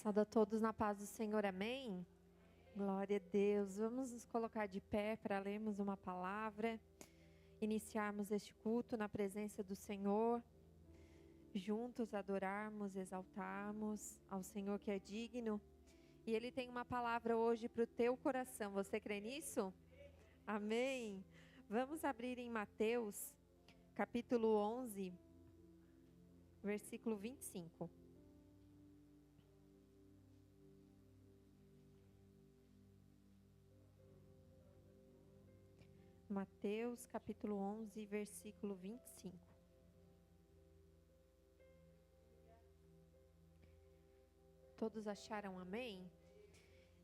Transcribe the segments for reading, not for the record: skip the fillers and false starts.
Sauda a todos na paz do Senhor, amém? Glória a Deus. Vamos nos colocar de pé para lermos uma palavra, iniciarmos este culto na presença do Senhor, juntos adorarmos, exaltarmos ao Senhor que é digno. E Ele tem uma palavra hoje para o teu coração. Você crê nisso? Amém? Vamos abrir em Mateus, capítulo 11, versículo 25. Mateus, capítulo 11, versículo 25. Todos acharam amém?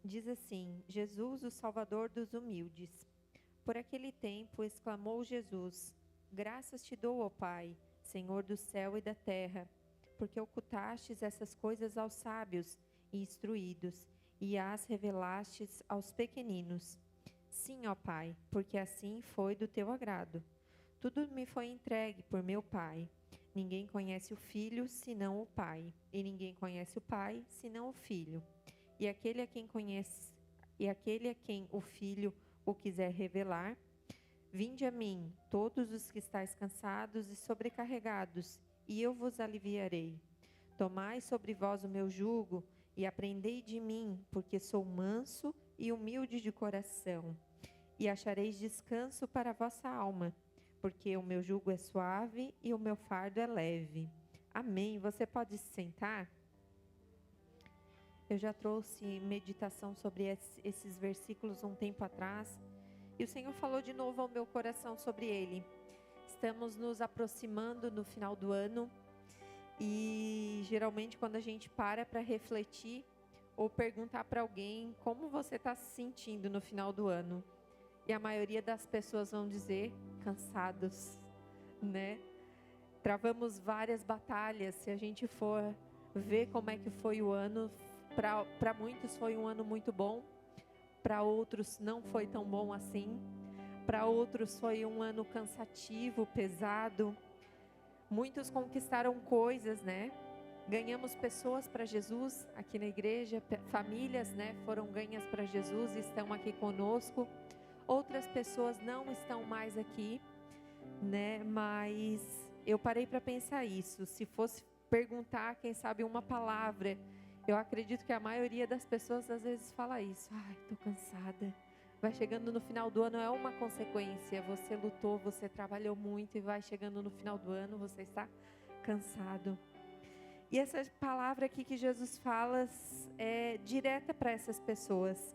Diz assim: Jesus, o Salvador dos humildes. Por aquele tempo exclamou Jesus: Graças te dou, ó Pai, Senhor do céu e da terra, porque ocultastes essas coisas aos sábios e instruídos, e as revelastes aos pequeninos. Sim, ó Pai, porque assim foi do teu agrado. Tudo me foi entregue por meu Pai. Ninguém conhece o Filho, senão o Pai, e ninguém conhece o Pai, senão o Filho. E aquele a quem o Filho o quiser revelar. Vinde a mim, todos os que estáis cansados e sobrecarregados, e eu vos aliviarei. Tomai sobre vós o meu jugo, e aprendei de mim, porque sou manso e humilde de coração, e achareis descanso para a vossa alma, porque o meu jugo é suave e o meu fardo é leve. Amém. Você pode se sentar? Eu já trouxe meditação sobre esses versículos um tempo atrás, e o Senhor falou de novo ao meu coração sobre ele. Estamos nos aproximando no final do ano, e geralmente quando a gente para refletir ou perguntar para alguém como você está se sentindo no final do ano, e a maioria das pessoas vão dizer cansados, né? Travamos várias batalhas. Se a gente for ver como é que foi o ano, para muitos foi um ano muito bom, para outros não foi tão bom assim, para outros foi um ano cansativo, pesado. Muitos conquistaram coisas, né? Ganhamos pessoas para Jesus aqui na igreja, famílias, né, foram ganhas para Jesus e estão aqui conosco. Outras pessoas não estão mais aqui, né? Mas eu parei para pensar isso. Se fosse perguntar, quem sabe, uma palavra, eu acredito que a maioria das pessoas às vezes fala isso. Ai, tô cansada. Vai chegando no final do ano, é uma consequência. Você lutou, você trabalhou muito e vai chegando no final do ano, você está cansado. E essa palavra aqui que Jesus fala é direta para essas pessoas.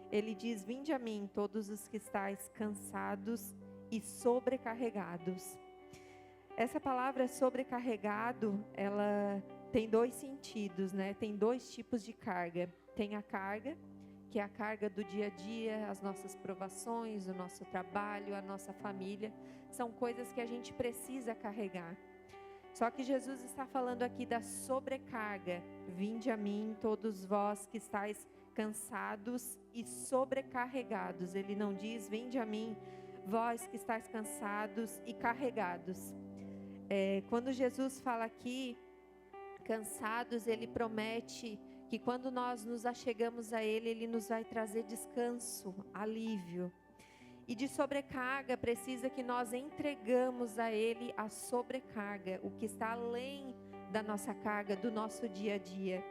Ele diz: Vinde a mim, todos os que estáis cansados e sobrecarregados. Essa palavra sobrecarregado, ela tem dois sentidos, né? Tem dois tipos de carga. Tem a carga, que é a carga do dia a dia, as nossas provações, o nosso trabalho, a nossa família. São coisas que a gente precisa carregar. Só que Jesus está falando aqui da sobrecarga. Vinde a mim, todos vós que estáis cansados e sobrecarregados. Ele não diz: vinde a mim, vós que estáis cansados e carregados. Quando Jesus fala aqui, cansados, ele promete que quando nós nos achegamos a Ele, Ele nos vai trazer descanso, alívio. E de sobrecarga, precisa que nós entregamos a Ele a sobrecarga, o que está além da nossa carga, do nosso dia a dia,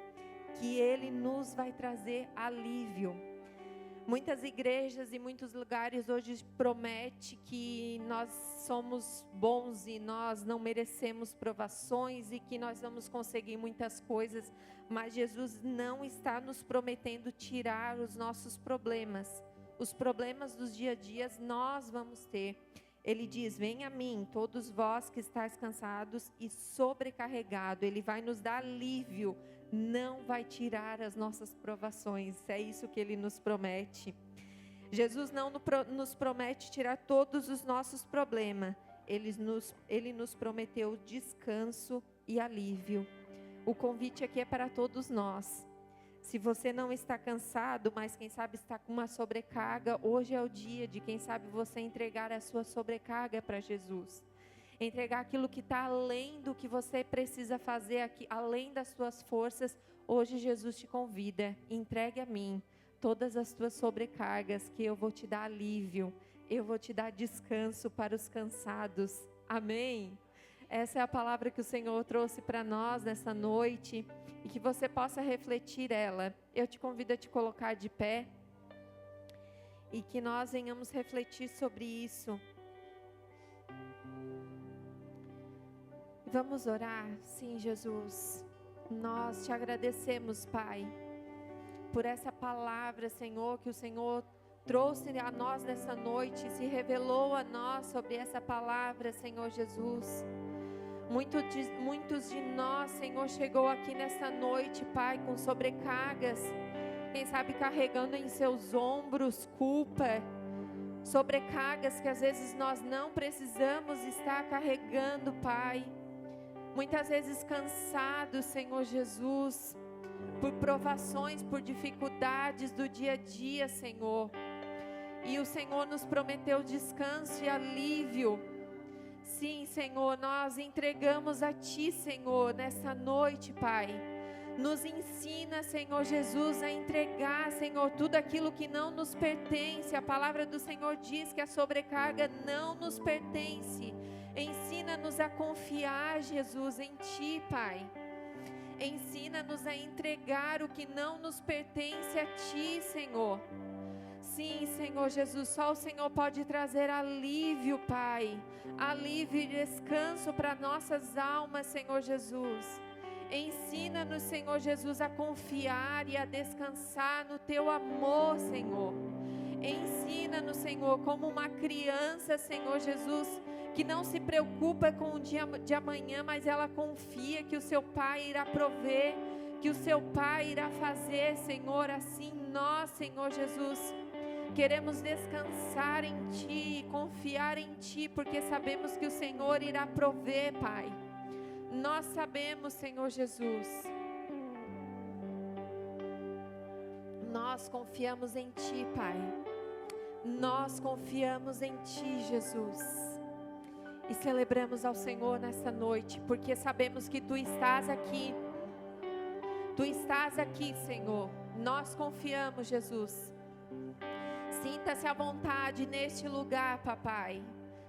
que Ele nos vai trazer alívio. Muitas igrejas e muitos lugares hoje prometem que nós somos bons e nós não merecemos provações e que nós vamos conseguir muitas coisas, mas Jesus não está nos prometendo tirar os nossos problemas. Os problemas dos dia a dia nós vamos ter. Ele diz: venha a mim, todos vós que estáis cansados e sobrecarregados. Ele vai nos dar alívio, não vai tirar as nossas provações. É isso que Ele nos promete. Jesus não nos promete tirar todos os nossos problemas. Ele nos prometeu descanso e alívio. O convite aqui é para todos nós. Se você não está cansado, mas quem sabe está com uma sobrecarga, hoje é o dia de, quem sabe, você entregar a sua sobrecarga para Jesus. entregar aquilo que está além do que você precisa fazer, aqui, além das suas forças. Hoje Jesus te convida, entregue a mim todas as tuas sobrecargas, que eu vou te dar alívio, eu vou te dar descanso para os cansados. Amém? Essa é a palavra que o Senhor trouxe para nós nessa noite, e que você possa refletir ela. Eu te convido a te colocar de pé, e que nós venhamos refletir sobre isso. Vamos orar? Sim, Jesus. Nós te agradecemos, Pai, por essa palavra, Senhor, que o Senhor trouxe a nós nessa noite, se revelou a nós sobre essa palavra, Senhor Jesus. Muitos de nós, Senhor, chegou aqui nessa noite, Pai, com sobrecargas, quem sabe carregando em seus ombros culpa, sobrecargas que às vezes nós não precisamos estar carregando, Pai. Muitas vezes cansados, Senhor Jesus, por provações, por dificuldades do dia a dia, Senhor. E o Senhor nos prometeu descanso e alívio. Sim, Senhor, nós entregamos a Ti, Senhor, nessa noite, Pai. Nos ensina, Senhor Jesus, a entregar, Senhor, tudo aquilo que não nos pertence. A palavra do Senhor diz que a sobrecarga não nos pertence. Ensina-nos a confiar, Jesus, em Ti, Pai. Ensina-nos a entregar o que não nos pertence a Ti, Senhor. Sim, Senhor Jesus, só o Senhor pode trazer alívio, Pai. Alívio e descanso para nossas almas, Senhor Jesus. Ensina-nos, Senhor Jesus, a confiar e a descansar no Teu amor, Senhor. Ensina-nos, Senhor, como uma criança, Senhor Jesus, que não se preocupa com o dia de amanhã, mas ela confia que o seu Pai irá prover, que o seu Pai irá fazer, Senhor. Assim nós, Senhor Jesus, queremos descansar em Ti, confiar em Ti, porque sabemos que o Senhor irá prover, Pai. Nós sabemos, Senhor Jesus. Nós confiamos em Ti, Pai. Nós confiamos em Ti, Jesus. E celebramos ao Senhor nessa noite, porque sabemos que Tu estás aqui. Tu estás aqui, Senhor. Nós confiamos, Jesus. Sinta-se à vontade neste lugar, papai.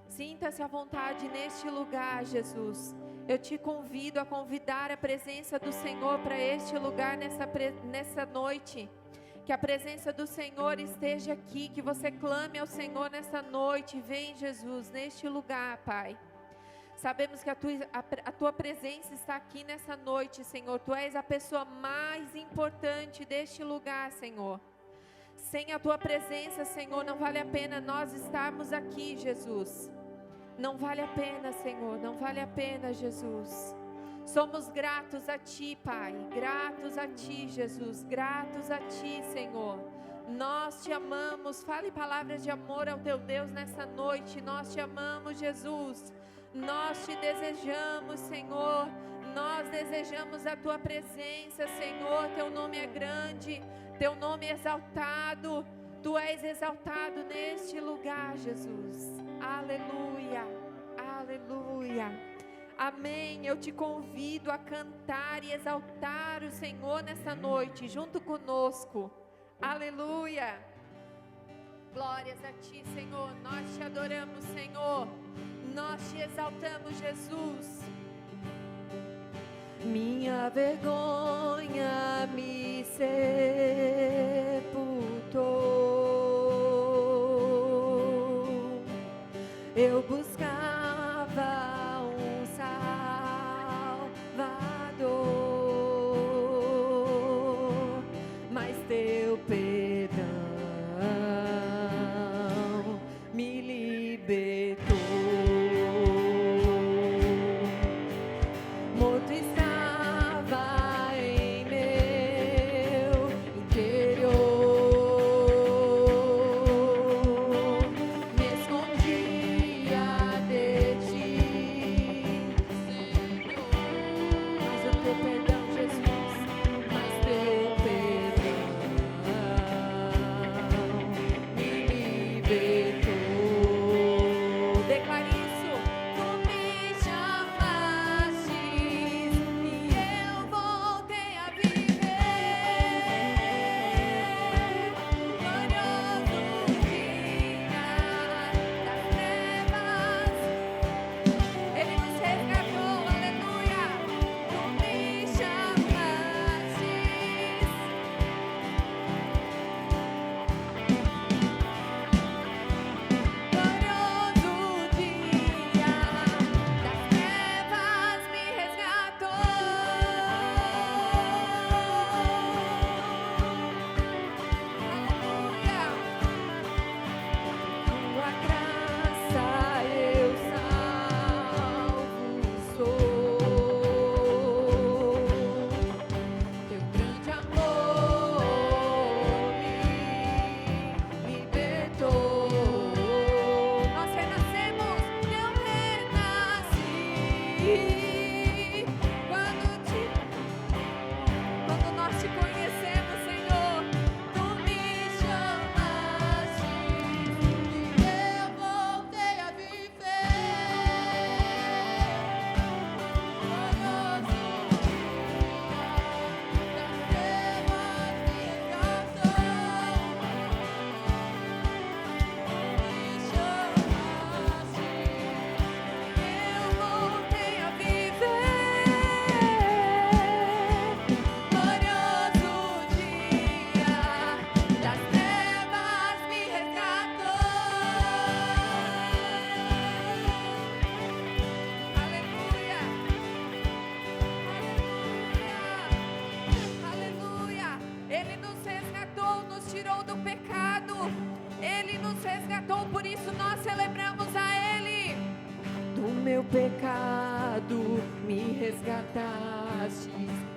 Sinta-se à vontade neste lugar, Jesus. Eu te convido a convidar a presença do Senhor para este lugar nessa noite. Que a presença do Senhor esteja aqui, que você clame ao Senhor nessa noite. Vem, Jesus, neste lugar, Pai. Sabemos que a Tua presença está aqui nessa noite, Senhor. Tu és a pessoa mais importante deste lugar, Senhor. Sem a Tua presença, Senhor, não vale a pena nós estarmos aqui, Jesus. Não vale a pena, Senhor, não vale a pena, Jesus. Somos gratos a Ti, Pai, gratos a Ti, Jesus, gratos a Ti, Senhor. Nós Te amamos, fale palavras de amor ao Teu Deus nessa noite. Nós Te amamos, Jesus. Nós Te desejamos, Senhor. Nós desejamos a Tua presença, Senhor. Teu nome é grande, Teu nome é exaltado. Tu és exaltado neste lugar, Jesus. Aleluia, aleluia. Amém. Eu te convido a cantar e exaltar o Senhor nessa noite, junto conosco. Aleluia. Glórias a Ti, Senhor. Nós Te adoramos, Senhor. Nós Te exaltamos, Jesus. Minha vergonha me sepultou. Eu buscava mas Teu perdão me libertou. Morto estava em meu interior. Quando nós te conhecemos, Senhor, tu me chamaste e eu voltei a viver. Glorioso dia das trevas me resgatou. Aleluia. Aleluia. Ele nos resgatou, nos tirou do pecado. Ele nos resgatou, por isso nós celebramos a Ele. Do meu pecado me resgataste,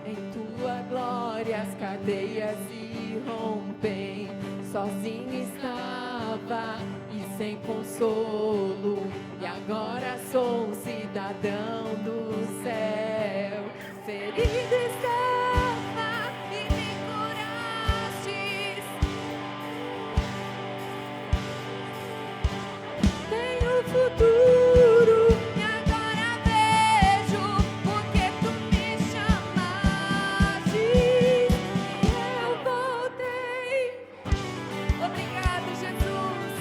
em tua glória as cadeias se rompem. Sozinho estava e sem consolo, e agora sou um cidadão do céu. Ferido estava e me curastes. Tenho futuro e agora vejo porque tu me chamaste e eu voltei. Obrigado, Jesus.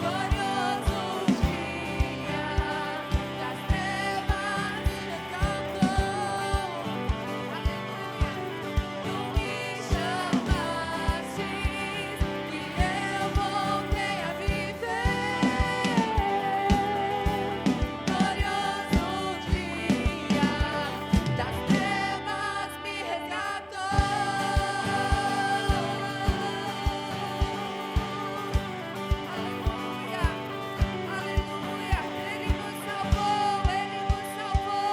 Glorioso dia das trevas me resgatou. Tu me chamaste e eu voltei a viver. Glorioso dia das trevas me resgatou. Aleluia, aleluia. Ele nos salvou, Ele nos salvou.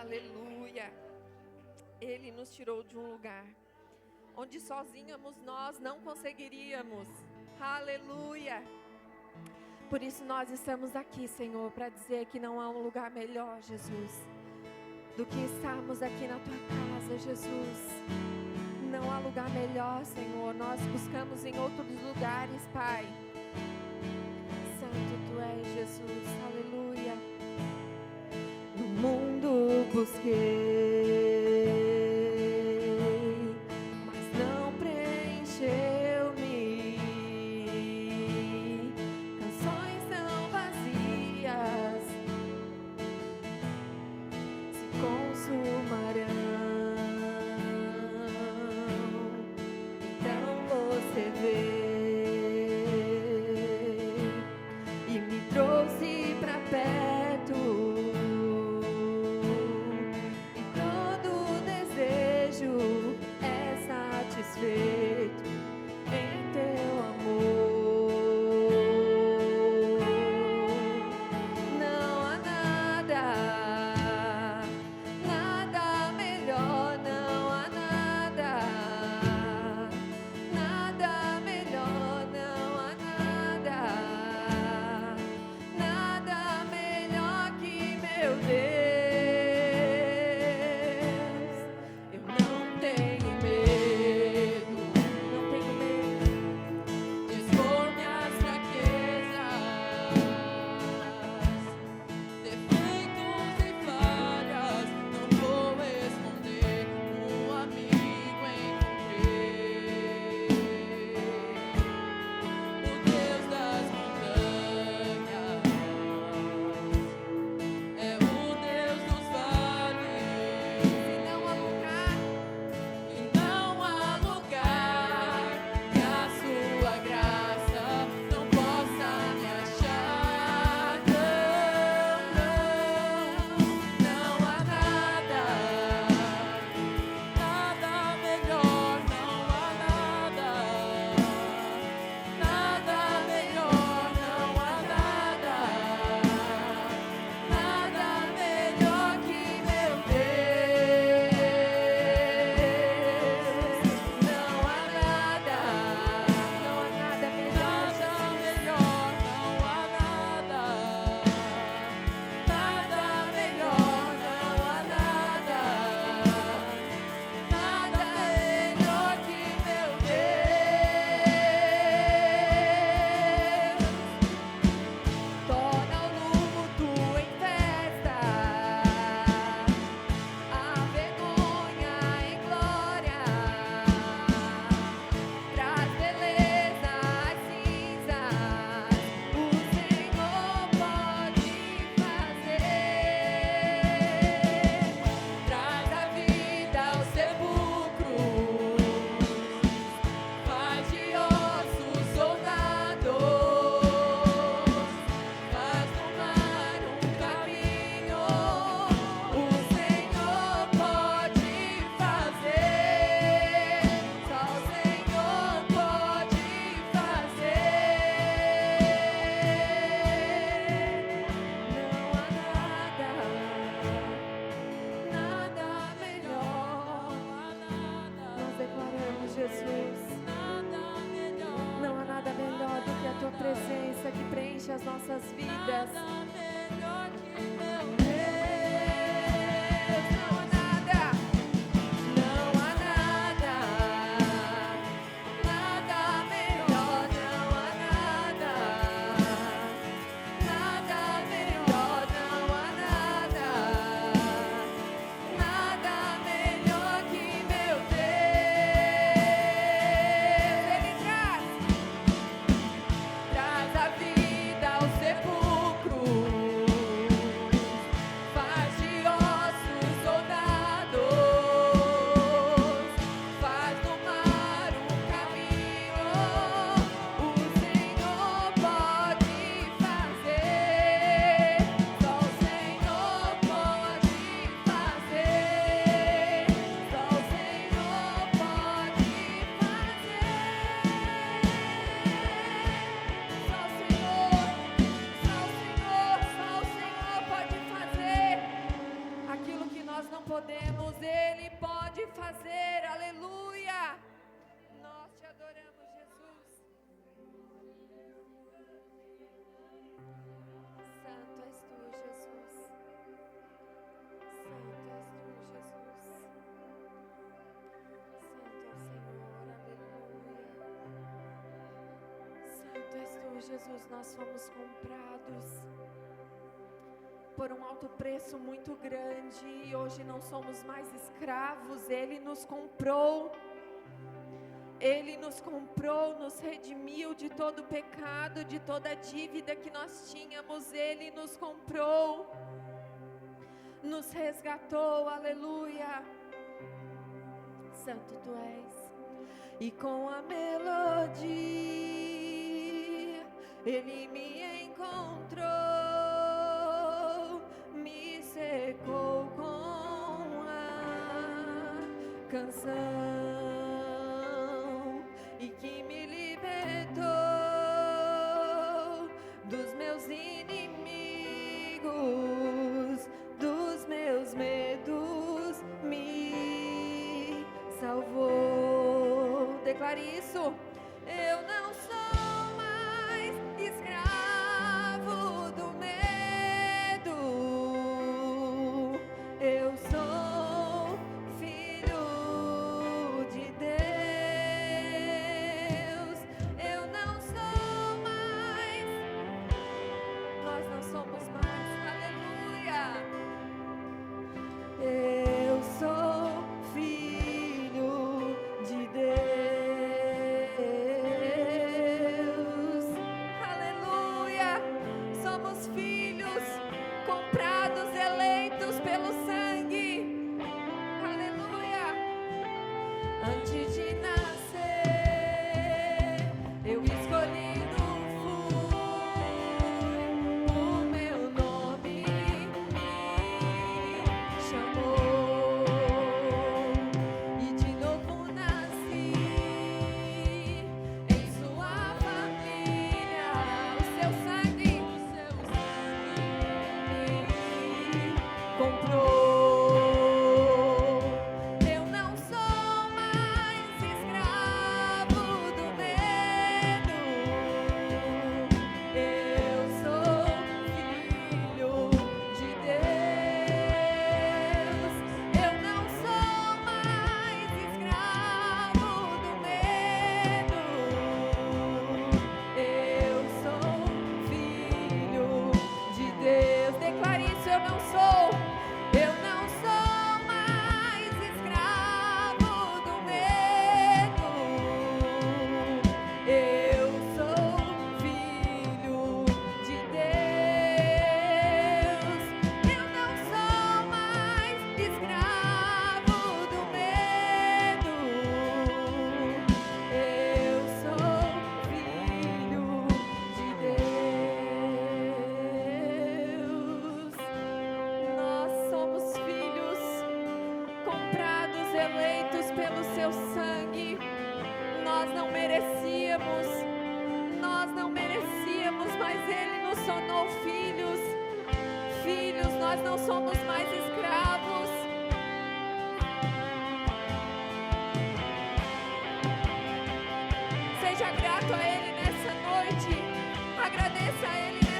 Aleluia. Ele nos tirou de um lugar onde sozinhos nós não conseguiríamos. Aleluia. Por isso nós estamos aqui, Senhor, para dizer que não há um lugar melhor, Jesus, do que estarmos aqui na tua casa, Jesus. Não há lugar melhor, Senhor. Nós buscamos em outros lugares, Pai. Santo tu és, Jesus. Aleluia. No mundo busquei, mas não preencheu-me. Canções tão vazias se consumarão. Então você veio e me trouxe pra perto. E as nossas vidas. Jesus, nós fomos comprados por um alto preço muito grande e hoje não somos mais escravos. Ele nos comprou, nos redimiu de todo pecado, de toda dívida que nós tínhamos. Ele nos comprou, nos resgatou, aleluia. Santo Tu és. E com a melodia Ele me encontrou, me secou com a canção e que me libertou dos meus inimigos, dos meus medos, me salvou. Declare isso. Eu não sou mais escravo do medo, eu sou filho de Deus. Eu não sou mais, nós não somos mais, aleluia. Eu sou filho de Deus. Nós não somos mais escravos. Seja grato a Ele nessa noite. Agradeça a Ele nessa noite.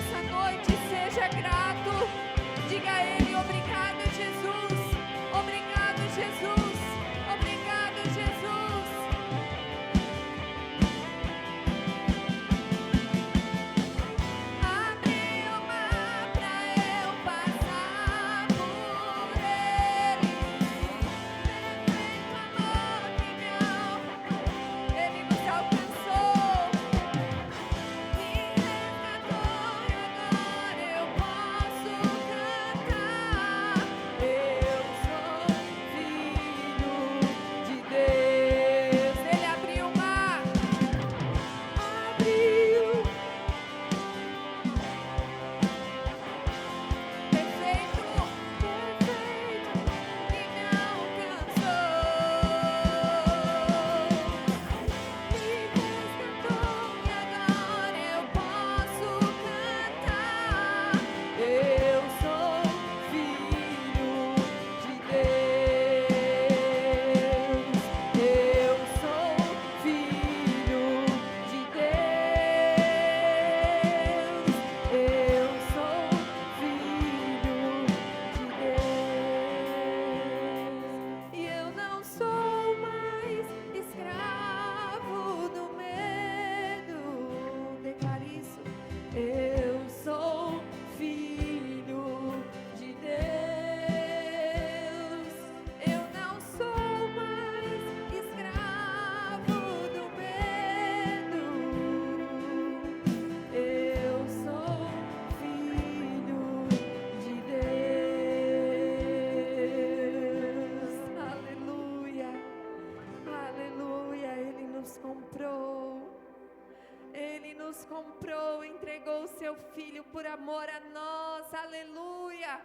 comprou, entregou o seu Filho por amor a nós. Aleluia.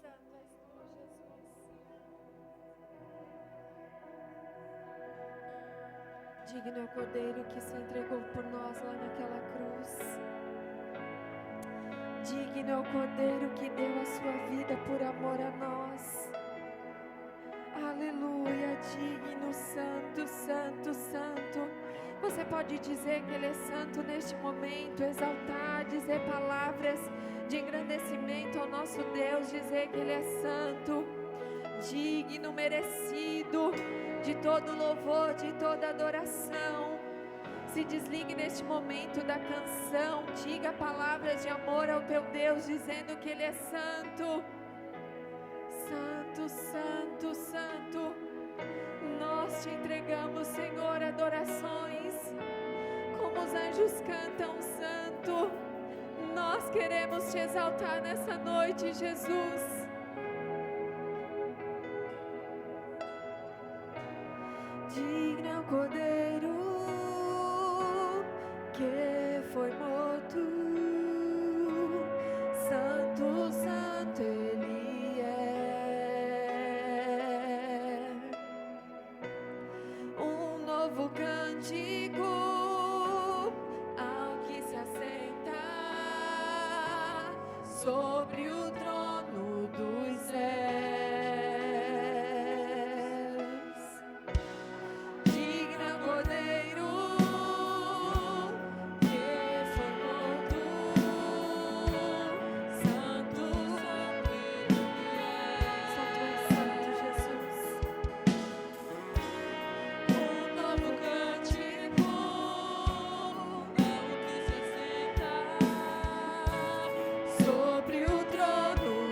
Santo és tu, Jesus. Digno é o Cordeiro que se entregou por nós lá naquela cruz. Digno é o Cordeiro que deu a sua vida por amor a nós. Aleluia, digno, santo, santo, santo. Você pode dizer que Ele é santo neste momento, exaltar, dizer palavras de engrandecimento ao nosso Deus, dizer que Ele é santo, digno, merecido de todo louvor, de toda adoração. Se desligue neste momento da canção, diga palavras de amor ao teu Deus, dizendo que Ele é santo. Santo, santo, santo. Nós te entregamos, Senhor, adorações, como os anjos cantam, santo. Nós queremos te exaltar nessa noite, Jesus. Digno é o Cordeiro que foi morto, santo, santo Ele é. Um novo cântico ao que se assenta sobre o trono dos céus. Sobre o trono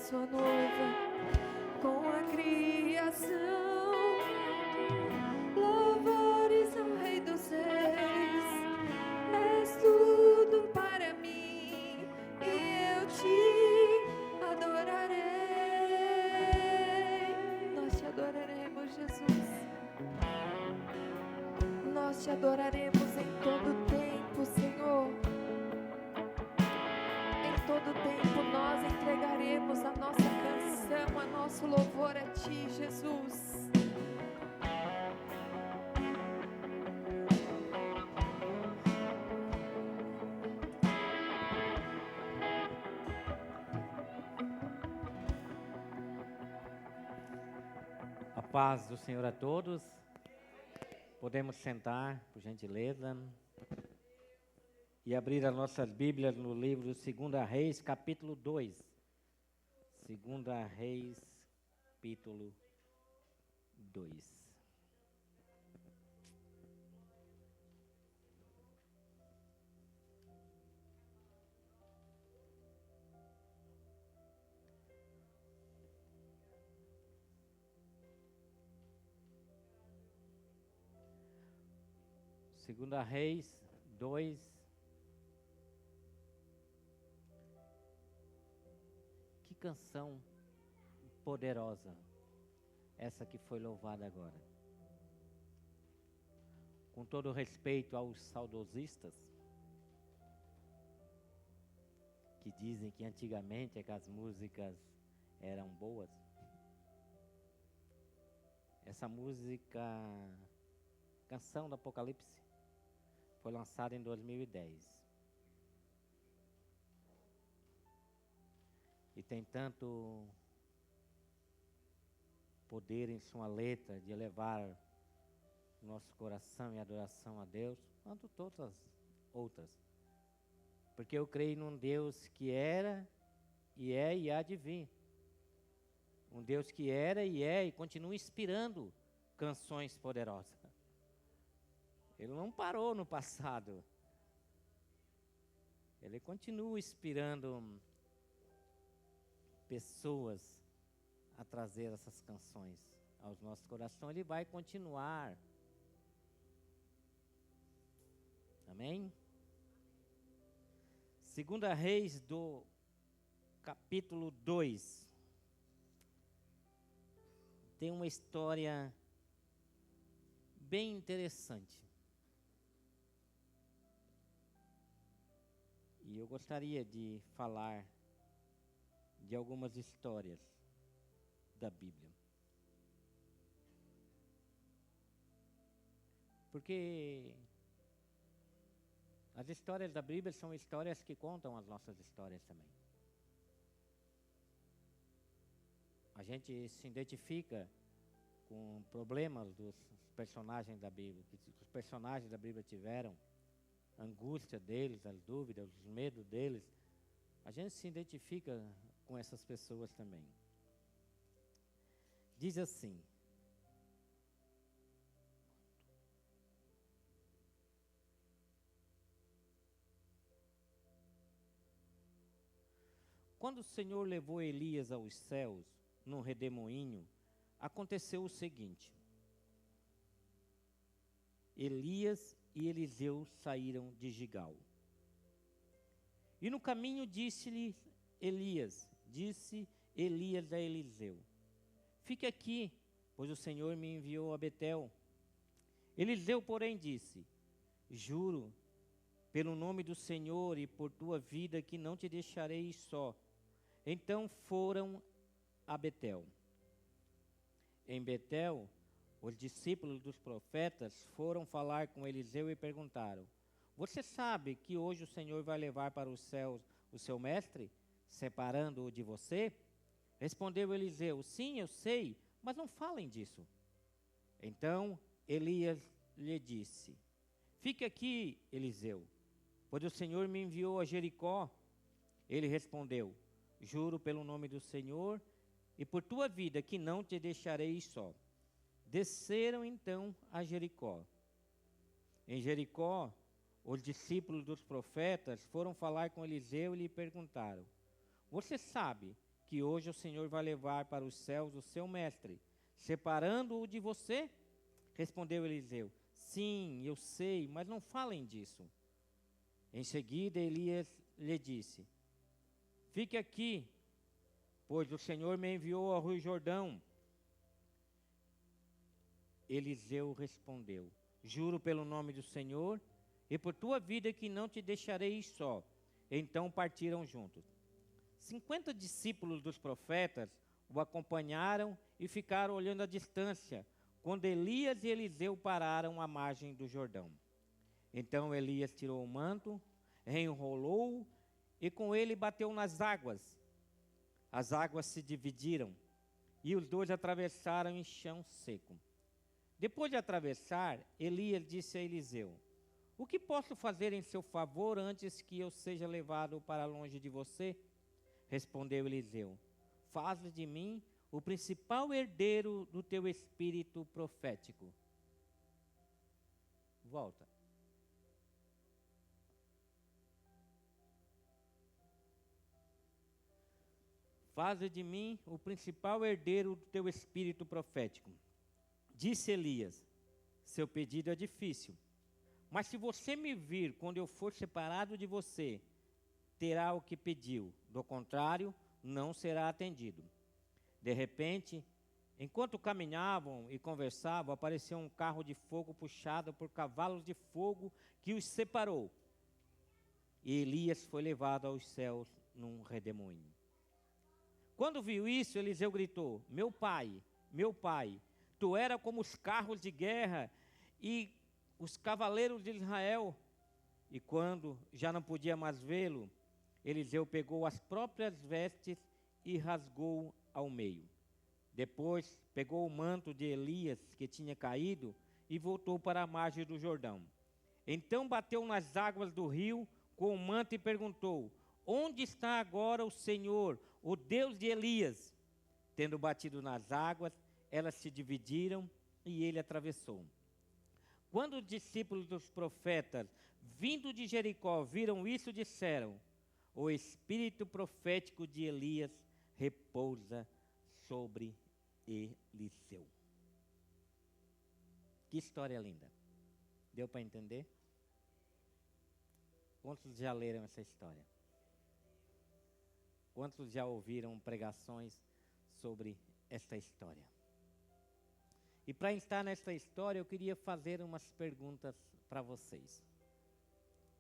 sua noiva, com a criação. Louvores ao Rei dos Reis, és tudo para mim, e eu te adorarei. Nós te adoraremos, Jesus. Nós te adoraremos em todo tempo, Senhor. Em todo tempo nós entregaremos a nossa canção, a nosso louvor a Ti, Jesus. A paz do Senhor a todos. Podemos sentar, por gentileza, e abrir as nossas Bíblias no livro 2 Reis, capítulo 2. 2 Reis, capítulo 2. Segunda Reis 2. Que canção poderosa essa que foi louvada agora. Com todo respeito aos saudosistas, que dizem que antigamente as músicas eram boas. Essa música, Canção do Apocalipse, foi lançada em 2010. E tem tanto poder em sua letra de elevar nosso coração em adoração a Deus, quanto todas as outras. Porque eu creio num Deus que era, e é e há de vir. Um Deus que era e é e continua inspirando canções poderosas. Ele não parou no passado. Ele continua inspirando pessoas a trazer essas canções aos nossos corações. Ele vai continuar. Amém? 2 Reis do capítulo 2. Tem uma história bem interessante. E eu gostaria de falar de algumas histórias da Bíblia. Porque as histórias da Bíblia são histórias que contam as nossas histórias também. A gente se identifica com problemas dos personagens da Bíblia, que os personagens da Bíblia tiveram, a angústia deles, as dúvidas, os medos deles. A gente se identifica com essas pessoas também. Diz assim: quando o Senhor levou Elias aos céus, num redemoinho, aconteceu o seguinte: Elias e Eliseu saíram de Gigal. E no caminho disse Elias a Eliseu: fique aqui, pois o Senhor me enviou a Betel. Eliseu, porém, disse: juro pelo nome do Senhor e por tua vida que não te deixarei só. Então foram a Betel. Em Betel, os discípulos dos profetas foram falar com Eliseu e perguntaram: você sabe que hoje o Senhor vai levar para os céus o seu mestre, separando-o de você? Respondeu Eliseu: sim, eu sei, mas não falem disso. Então Elias lhe disse: fique aqui, Eliseu, pois o Senhor me enviou a Jericó. Ele respondeu: juro pelo nome do Senhor e por tua vida que não te deixarei só. Desceram então a Jericó. Em Jericó, os discípulos dos profetas foram falar com Eliseu e lhe perguntaram: você sabe que hoje o Senhor vai levar para os céus o seu mestre, separando-o de você? Respondeu Eliseu: sim, eu sei, mas não falem disso. Em seguida, Elias lhe disse: fique aqui, pois o Senhor me enviou ao Rio Jordão. Eliseu respondeu: juro pelo nome do Senhor e por tua vida que não te deixarei só. Então partiram juntos. 50 discípulos dos profetas o acompanharam e ficaram olhando à distância, quando Elias e Eliseu pararam à margem do Jordão. Então Elias tirou o manto, enrolou-o e com ele bateu nas águas. As águas se dividiram e os dois atravessaram em chão seco. Depois de atravessar, Elias disse a Eliseu: o que posso fazer em seu favor antes que eu seja levado para longe de você? Respondeu Eliseu: faze de mim o principal herdeiro do teu espírito profético. Volta. Faze de mim o principal herdeiro do teu espírito profético. Disse Elias: seu pedido é difícil, mas se você me vir quando eu for separado de você, terá o que pediu. Do contrário, não será atendido. De repente, enquanto caminhavam e conversavam, apareceu um carro de fogo puxado por cavalos de fogo que os separou. E Elias foi levado aos céus num redemoinho. Quando viu isso, Eliseu gritou: meu pai, tu era como os carros de guerra e os cavaleiros de Israel. E quando já não podia mais vê-lo, Eliseu pegou as próprias vestes e rasgou ao meio. Depois pegou o manto de Elias que tinha caído e voltou para a margem do Jordão. Então bateu nas águas do rio com o manto e perguntou: onde está agora o Senhor, o Deus de Elias? Tendo batido nas águas, elas se dividiram e ele atravessou. Quando os discípulos dos profetas, vindo de Jericó, viram isso, disseram: o espírito profético de Elias repousa sobre Eliseu. Que história linda. Deu para entender? Quantos já leram essa história? Quantos já ouviram pregações sobre esta história? E para estar nesta história, eu queria fazer umas perguntas para vocês.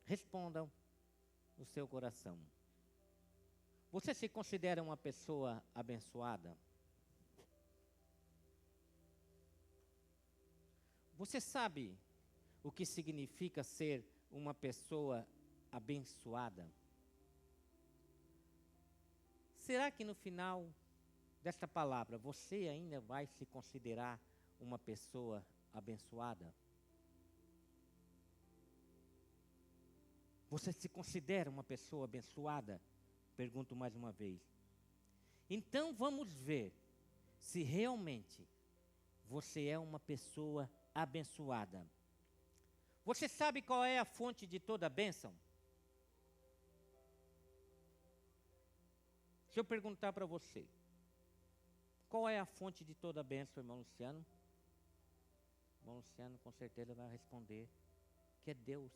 Respondam no seu coração. Você se considera uma pessoa abençoada? Você sabe o que significa ser uma pessoa abençoada? Será que no final desta palavra você ainda vai se considerar uma pessoa abençoada? Você se considera uma pessoa abençoada? Pergunto mais uma vez. Então vamos ver se realmente você é uma pessoa abençoada. Você sabe qual é a fonte de toda a bênção? Se eu perguntar para você, qual é a fonte de toda a bênção, irmão Luciano? Irmão Luciano com certeza vai responder que é Deus.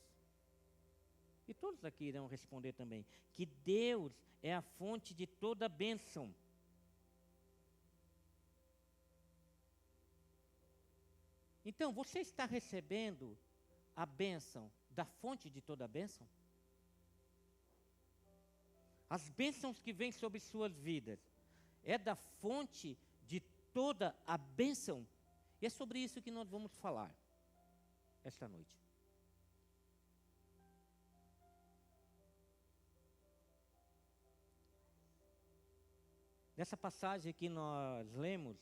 E todos aqui irão responder também que Deus é a fonte de toda a bênção. Então, você está recebendo a bênção da fonte de toda a bênção? As bênçãos que vêm sobre suas vidas é da fonte de toda a bênção? E é sobre isso que nós vamos falar esta noite. Nessa passagem que nós lemos,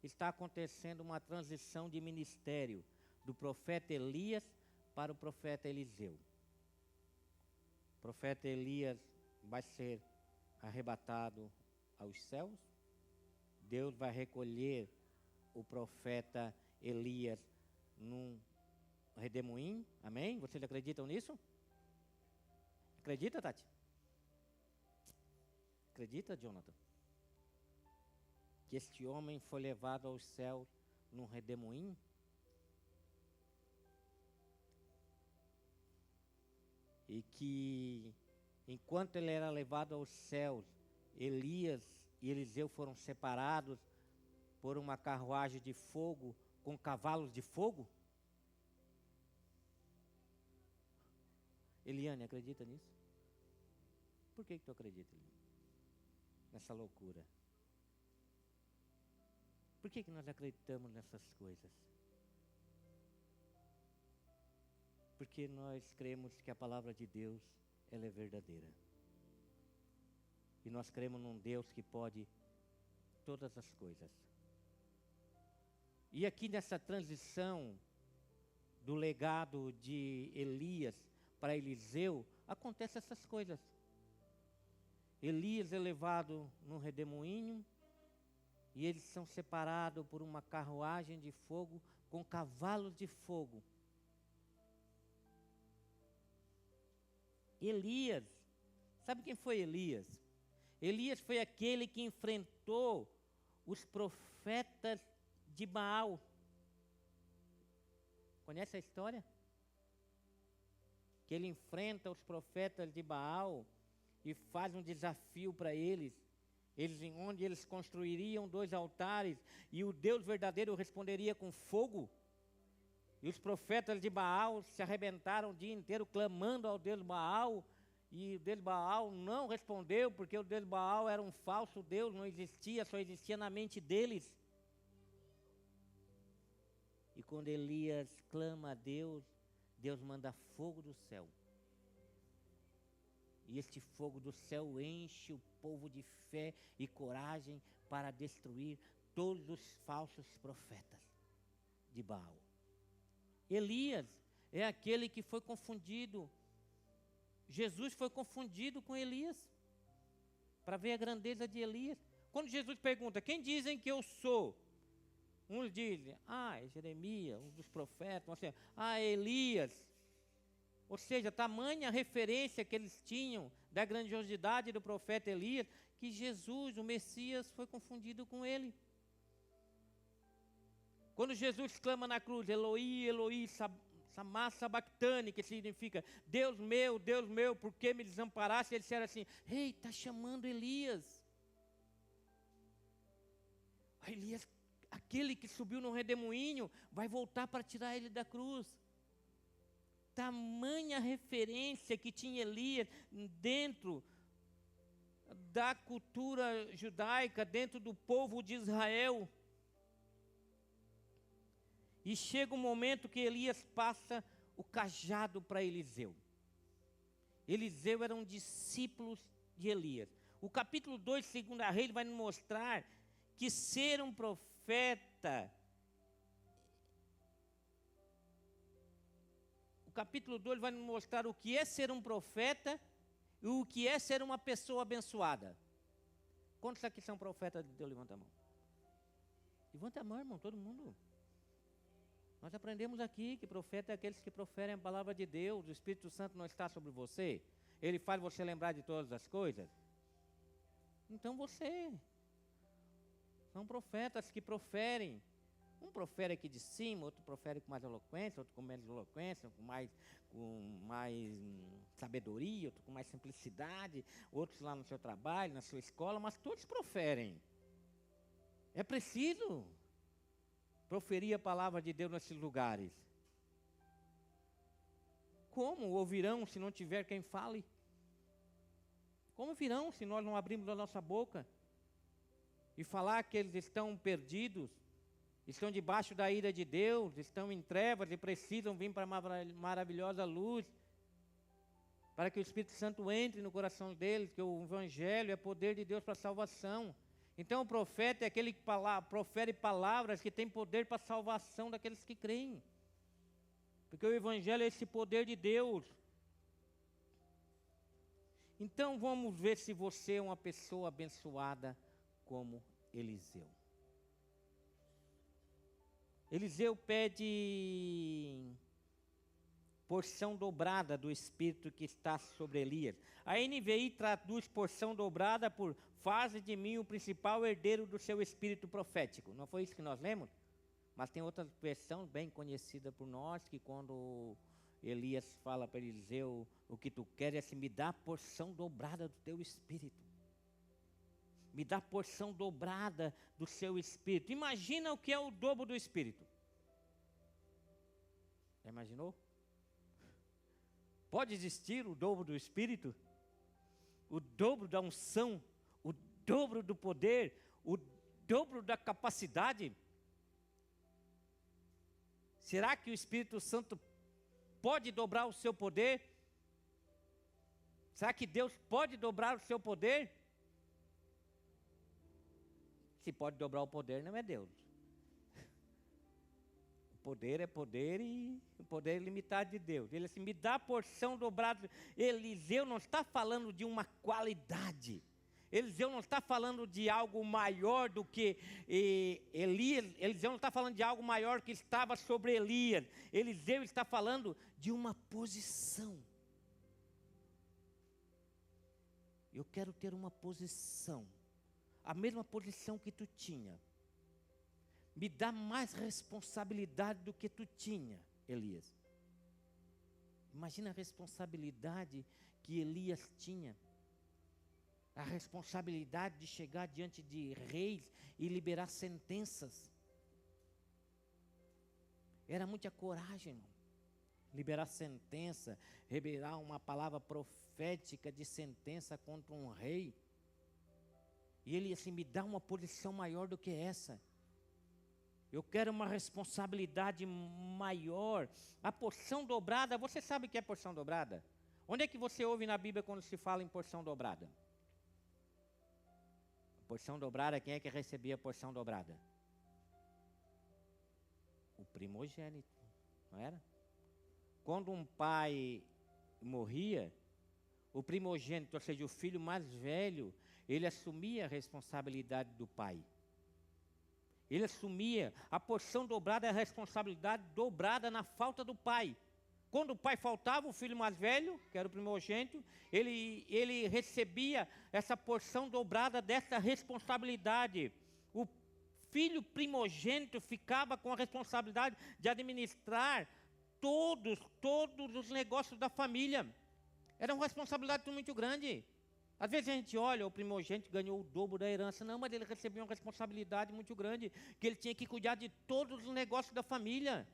está acontecendo uma transição de ministério do profeta Elias para o profeta Eliseu. O profeta Elias vai ser arrebatado aos céus. Deus vai recolher o profeta Elias num redemoinho. Amém? Vocês acreditam nisso? Acredita, Tati? Acredita, Jonathan? Que este homem foi levado aos céus num redemoinho? E que, enquanto ele era levado aos céus, Elias e Eliseu foram separados por uma carruagem de fogo com cavalos de fogo? Eliane, acredita nisso? Por que tu acredita, Eliane? Nessa loucura? Por que nós acreditamos nessas coisas? Porque nós cremos que a palavra de Deus, ela é verdadeira. E nós cremos num Deus que pode todas as coisas. E aqui nessa transição do legado de Elias para Eliseu, acontecem essas coisas. Elias é levado num redemoinho e eles são separados por uma carruagem de fogo com cavalos de fogo. Elias, sabe quem foi Elias? Elias foi aquele que enfrentou os profetas de Baal. Conhece a história? Que ele enfrenta os profetas de Baal e faz um desafio para eles, onde eles construiriam 2 altares e o Deus verdadeiro responderia com fogo. E os profetas de Baal se arrebentaram o dia inteiro clamando ao Deus Baal, e o Deus Baal não respondeu, porque o Deus Baal era um falso Deus, não existia, só existia na mente deles. E quando Elias clama a Deus, Deus manda fogo do céu. E este fogo do céu enche o povo de fé e coragem para destruir todos os falsos profetas de Baal. Elias é aquele que foi confundido. Jesus foi confundido com Elias, para ver a grandeza de Elias. Quando Jesus pergunta, quem dizem que eu sou? Uns dizem, é Jeremias, um dos profetas, Elias. Ou seja, tamanha referência que eles tinham da grandiosidade do profeta Elias, que Jesus, o Messias, foi confundido com ele. Quando Jesus clama na cruz, Eloi, Eloi, Samá sabactane, que significa, Deus meu, por que me desamparaste? Eles disseram assim, está chamando Elias. Elias, aquele que subiu no redemoinho, vai voltar para tirar ele da cruz. Tamanha referência que tinha Elias dentro da cultura judaica, dentro do povo de Israel. E chega um momento que Elias passa o cajado para Eliseu. Eliseu era um discípulo de Elias. O capítulo 2 de 2 Reis vai nos mostrar que ser um profeta... O capítulo 2 vai nos mostrar o que é ser um profeta e o que é ser uma pessoa abençoada. Quantos aqui são profetas de Deus? Levanta a mão. Levanta a mão, irmão, todo mundo. Nós aprendemos aqui que profeta é aqueles que proferem a palavra de Deus. O Espírito Santo não está sobre você. Ele faz você lembrar de todas as coisas. Então você. São profetas que proferem. Um profere aqui de cima, outro profere com mais eloquência, outro com menos eloquência, com mais sabedoria, outro com mais simplicidade, outros lá no seu trabalho, na sua escola, mas todos proferem. É preciso proferir a palavra de Deus nesses lugares. Como ouvirão se não tiver quem fale? Como virão se nós não abrirmos a nossa boca e falar que eles estão perdidos, estão debaixo da ira de Deus, estão em trevas e precisam vir para a maravilhosa luz, para que o Espírito Santo entre no coração deles, que o Evangelho é poder de Deus para a salvação. Então o profeta é aquele que profere palavras que tem poder para a salvação daqueles que creem. Porque o Evangelho é esse poder de Deus. Então vamos ver se você é uma pessoa abençoada como Eliseu. Eliseu pede porção dobrada do Espírito que está sobre Elias. A NVI traduz porção dobrada por faze de mim o principal herdeiro do seu espírito profético. Não foi isso que nós lemos? Mas tem outra versão bem conhecida por nós, que quando Elias fala para Eliseu, o que tu queres é me dá a porção dobrada do teu espírito. Me dá a porção dobrada do seu espírito. Imagina o que é o dobro do espírito. Já imaginou? Pode existir o dobro do espírito? O dobro da unção? O dobro do poder? O dobro da capacidade? Será que o Espírito Santo pode dobrar o seu poder? Será que Deus pode dobrar o seu poder? Se pode dobrar o poder, não é Deus. O poder é poder e o poder é limitado de Deus. Ele assim, me dá a porção dobrada. Eliseu não está falando de uma qualidade. Eliseu não está falando de algo maior do que Elias. Eliseu não está falando de algo maior que estava sobre Elias. Eliseu está falando de uma posição. Eu quero ter uma posição. A mesma posição que tu tinha. Me dá mais responsabilidade do que tu tinha, Elias. Imagina a responsabilidade que Elias tinha. A responsabilidade de chegar diante de reis e liberar sentenças. Era muita coragem, irmão. Liberar sentença, liberar uma palavra profética de sentença contra um rei. E ele assim, me dá uma posição maior do que essa. Eu quero uma responsabilidade maior. A porção dobrada, você sabe o que é porção dobrada? Onde é que você ouve na Bíblia quando se fala em porção dobrada? Porção dobrada, quem é que recebia a porção dobrada? O primogênito, não era? Quando um pai morria, o primogênito, ou seja, o filho mais velho, ele assumia a responsabilidade do pai. Ele assumia a porção dobrada, a responsabilidade dobrada na falta do pai. Quando o pai faltava, o filho mais velho, que era o primogênito, ele recebia essa porção dobrada dessa responsabilidade. O filho primogênito ficava com a responsabilidade de administrar todos os negócios da família. Era uma responsabilidade muito grande. Às vezes a gente olha, o primogênito ganhou o dobro da herança. Não, mas ele recebeu uma responsabilidade muito grande, que ele tinha que cuidar de todos os negócios da família.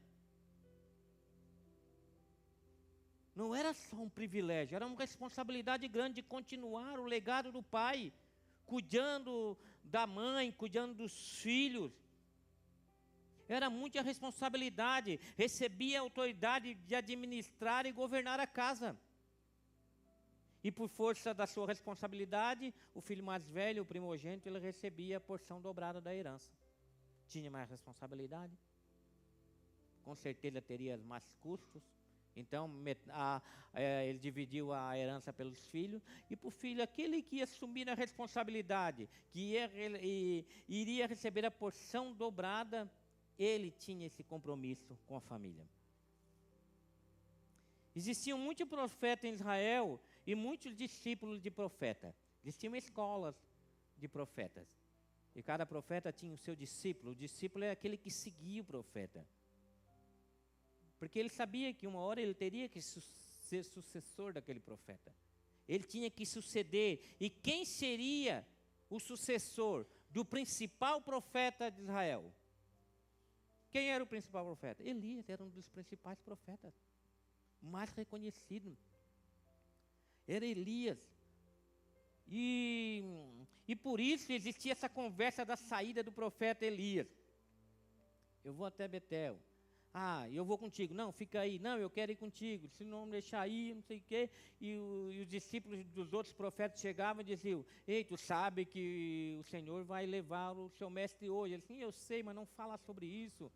Não era só um privilégio, era uma responsabilidade grande de continuar o legado do pai, cuidando da mãe, cuidando dos filhos. Era muita responsabilidade, recebia a autoridade de administrar e governar a casa. E por força da sua responsabilidade, o filho mais velho, o primogênito, ele recebia a porção dobrada da herança. Tinha mais responsabilidade, com certeza teria mais custos. Então, ele dividiu a herança pelos filhos. E para o filho, aquele que ia assumir a responsabilidade, que iria receber a porção dobrada, ele tinha esse compromisso com a família. Existiam muitos profetas em Israel e muitos discípulos de profeta. Existiam escolas de profetas. E cada profeta tinha o seu discípulo. O discípulo é aquele que seguia o profeta. Porque ele sabia que uma hora ele teria que ser sucessor daquele profeta. Ele tinha que suceder. E quem seria o sucessor do principal profeta de Israel? Quem era o principal profeta? Elias era um dos principais profetas. Mais reconhecido. Era Elias. E por isso existia essa conversa da saída do profeta Elias. Eu vou até Betel. Eu vou contigo. Não, fica aí. Não, eu quero ir contigo. Se não me deixar aí, não sei o quê. E os discípulos dos outros profetas chegavam e diziam: ei, tu sabe que o Senhor vai levar o seu mestre hoje. Ele disse: eu sei, mas não fala sobre isso.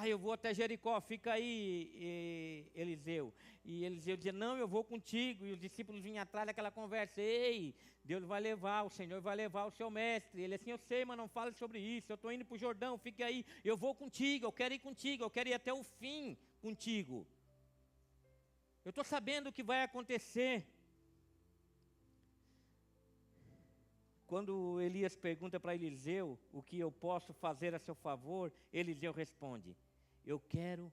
Eu vou até Jericó, fica aí, Eliseu. E Eliseu dizia: não, eu vou contigo. E os discípulos vinham atrás daquela conversa: ei, Deus vai levar, o Senhor vai levar o seu mestre. Ele assim: eu sei, mas não fale sobre isso. Eu estou indo para o Jordão, fica aí. Eu vou contigo, eu quero ir contigo, eu quero ir até o fim contigo. Eu estou sabendo o que vai acontecer. Quando Elias pergunta para Eliseu o que eu posso fazer a seu favor, Eliseu responde: eu quero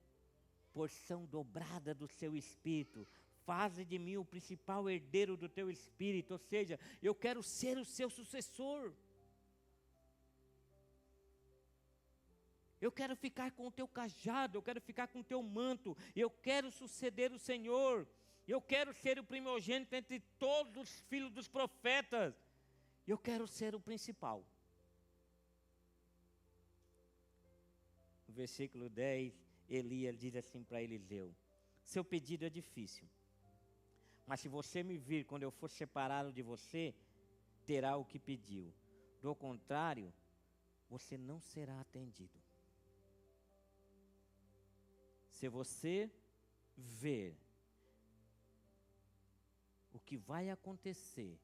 porção dobrada do seu espírito. Faze de mim o principal herdeiro do teu espírito. Ou seja, eu quero ser o seu sucessor. Eu quero ficar com o teu cajado, eu quero ficar com o teu manto, eu quero suceder o Senhor, eu quero ser o primogênito entre todos os filhos dos profetas, eu quero ser o principal. No versículo 10, Elias diz assim para Eliseu: seu pedido é difícil, mas se você me vir quando eu for separado de você, terá o que pediu. Do contrário, você não será atendido. Se você ver o que vai acontecer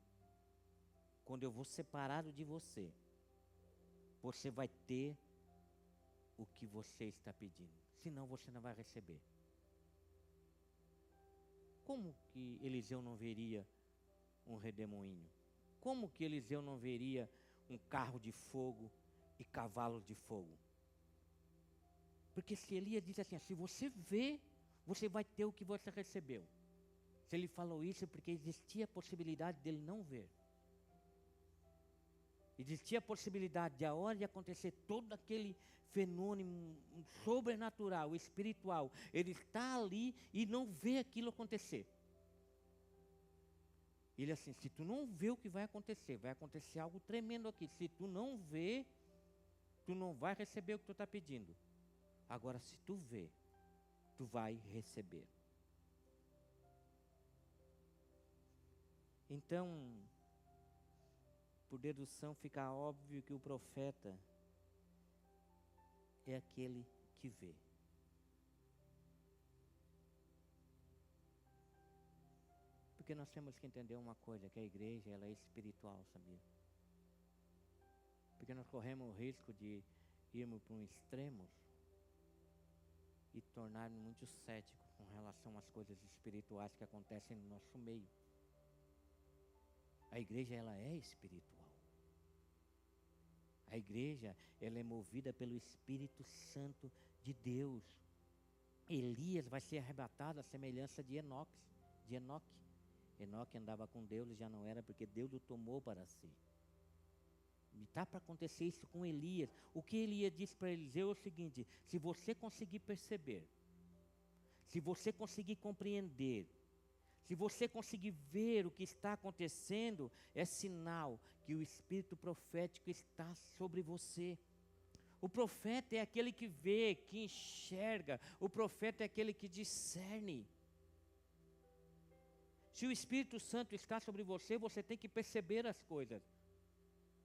quando eu vou separado de você, você vai ter o que você está pedindo. Senão você não vai receber. Como que Eliseu não veria um redemoinho? Como que Eliseu não veria um carro de fogo e cavalos de fogo? Porque se Elias diz assim, se você vê, você vai ter o que você recebeu. Se ele falou isso é porque existia a possibilidade dele não ver. Existia a possibilidade de a hora de acontecer todo aquele fenômeno sobrenatural, espiritual, ele está ali e não vê aquilo acontecer. Ele assim, se tu não vê o que vai acontecer algo tremendo aqui. Se tu não vê, tu não vai receber o que tu está pedindo. Agora, se tu vê, tu vai receber. Então, por dedução, fica óbvio que o profeta é aquele que vê. Porque nós temos que entender uma coisa, que a igreja ela é espiritual, sabia? Porque nós corremos o risco de irmos para um extremo e tornarmos muito céticos com relação às coisas espirituais que acontecem no nosso meio. A igreja ela é espiritual. A igreja ela é movida pelo Espírito Santo de Deus. Elias vai ser arrebatado à semelhança de Enoque. Enoque andava com Deus e já não era, porque Deus o tomou para si. E está para acontecer isso com Elias. O que Elias disse para Eliseu é o seguinte: se você conseguir perceber, se você conseguir compreender, se você conseguir ver o que está acontecendo, é sinal que o espírito profético está sobre você. O profeta é aquele que vê, que enxerga. O profeta é aquele que discerne. Se o Espírito Santo está sobre você, você tem que perceber as coisas.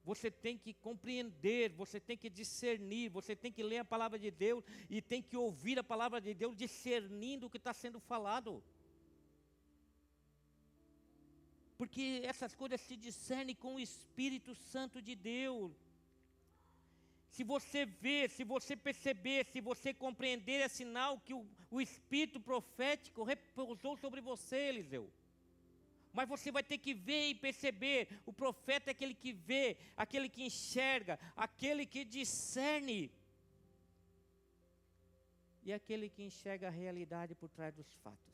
Você tem que compreender, você tem que discernir, você tem que ler a palavra de Deus e tem que ouvir a palavra de Deus discernindo o que está sendo falado. Porque essas coisas se discernem com o Espírito Santo de Deus. Se você ver, se você perceber, se você compreender, é sinal que o Espírito profético repousou sobre você, Eliseu. Mas você vai ter que ver e perceber. O profeta é aquele que vê, aquele que enxerga, aquele que discerne. E aquele que enxerga a realidade por trás dos fatos.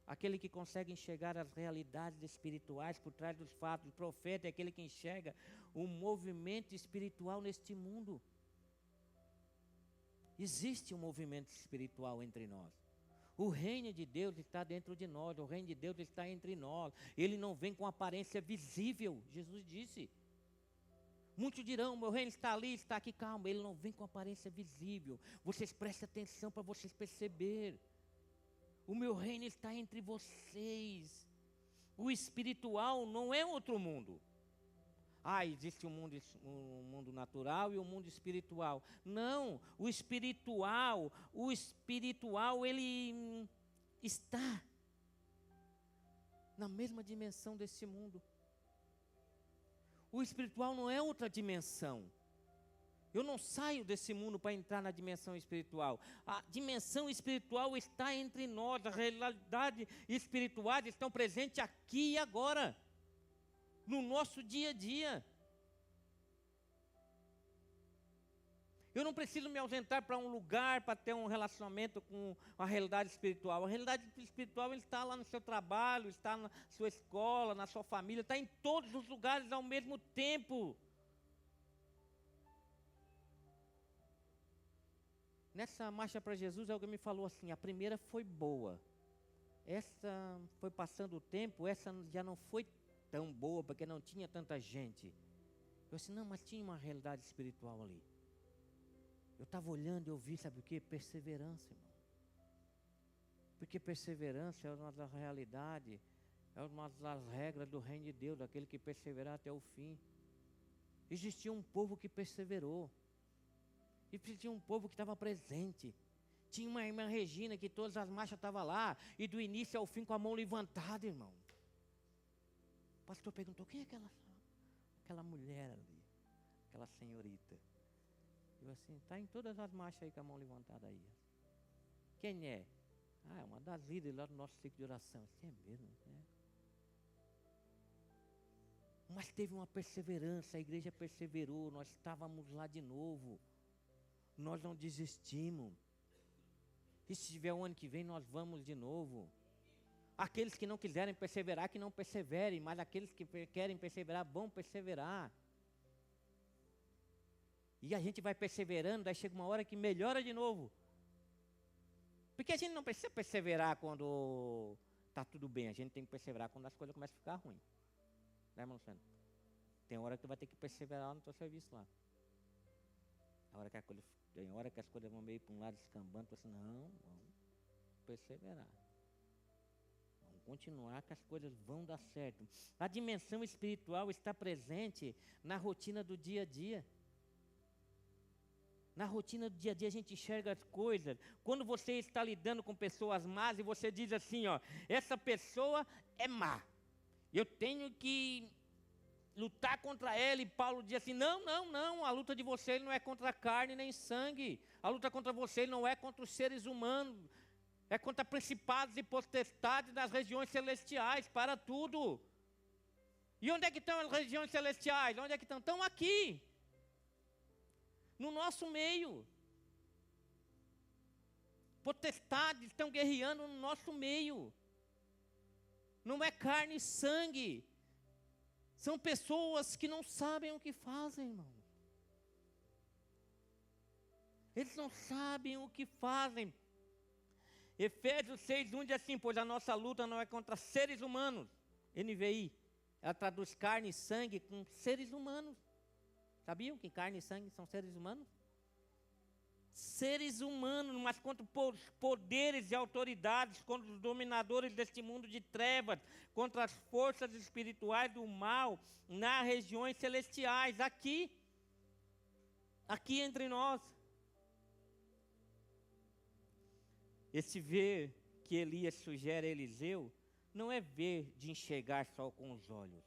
Aquele que consegue enxergar as realidades espirituais por trás dos fatos. O profeta é aquele que enxerga o movimento espiritual neste mundo. Existe um movimento espiritual entre nós. O reino de Deus está dentro de nós, o reino de Deus está entre nós. Ele não vem com aparência visível, Jesus disse. Muitos dirão, meu reino está ali, está aqui, calma. Ele não vem com aparência visível. Vocês prestem atenção para vocês perceber. O meu reino está entre vocês. O espiritual não é outro mundo. Existe um mundo natural e um mundo espiritual. Não, o espiritual ele está na mesma dimensão desse mundo. O espiritual não é outra dimensão. Eu não saio desse mundo para entrar na dimensão espiritual. A dimensão espiritual está entre nós. As realidades espirituais estão presentes aqui e agora, no nosso dia a dia. Eu não preciso me ausentar para um lugar para ter um relacionamento com a realidade espiritual. A realidade espiritual está lá no seu trabalho, está na sua escola, na sua família, está em todos os lugares ao mesmo tempo. Nessa marcha para Jesus, alguém me falou assim, a primeira foi boa. Essa foi passando o tempo, essa já não foi tão boa, porque não tinha tanta gente. Eu disse, não, mas tinha uma realidade espiritual ali. Eu estava olhando e eu vi, sabe o que? Perseverança, irmão. Porque perseverança é uma das realidades, é uma das regras do reino de Deus, daquele que perseverar até o fim. Existia um povo que perseverou. E tinha um povo que estava presente. Tinha uma irmã Regina que todas as marchas estavam lá, e do início ao fim com a mão levantada, irmão. O pastor perguntou, quem é aquela mulher ali? Aquela senhorita. Eu assim, está em todas as marchas aí com a mão levantada aí. Quem é? Ah, é uma das líderes lá do nosso ciclo de oração. Assim, é mesmo, né? Mas teve uma perseverança, a igreja perseverou, nós estávamos lá de novo. Nós não desistimos. E se tiver o ano que vem, nós vamos de novo. Aqueles que não quiserem perseverar, que não perseverem, mas aqueles que querem perseverar, vão perseverar. E a gente vai perseverando, aí chega uma hora que melhora de novo. Porque a gente não precisa perseverar quando está tudo bem, a gente tem que perseverar quando as coisas começam a ficar ruins. Né, irmão Luciano? Tem hora que tu vai ter que perseverar lá no teu serviço lá. Tem hora que as coisas vão meio para um lado escambando, tu assim, não, vamos perseverar. Vamos continuar que as coisas vão dar certo. A dimensão espiritual está presente na rotina do dia a dia. Na rotina do dia a dia a gente enxerga as coisas. Quando você está lidando com pessoas más e você diz assim, ó, essa pessoa é má. Eu tenho que lutar contra ela. E Paulo diz assim, não, a luta de vocês não é contra carne nem sangue. A luta contra vocês não é contra os seres humanos. É contra principados e potestades das regiões celestiais, para tudo. E onde é que estão as regiões celestiais? Onde é que estão? Estão aqui. No nosso meio. Potestades estão guerreando no nosso meio. Não é carne e sangue. São pessoas que não sabem o que fazem, irmão. Eles não sabem o que fazem. Efésios 6:1 diz assim, pois a nossa luta não é contra seres humanos. NVI, ela traduz carne e sangue com seres humanos. Sabiam que carne e sangue são seres humanos? Seres humanos, mas contra os poderes e autoridades, contra os dominadores deste mundo de trevas, contra as forças espirituais do mal, nas regiões celestiais, aqui entre nós. Esse ver que Elias sugere a Eliseu, não é ver de enxergar só com os olhos,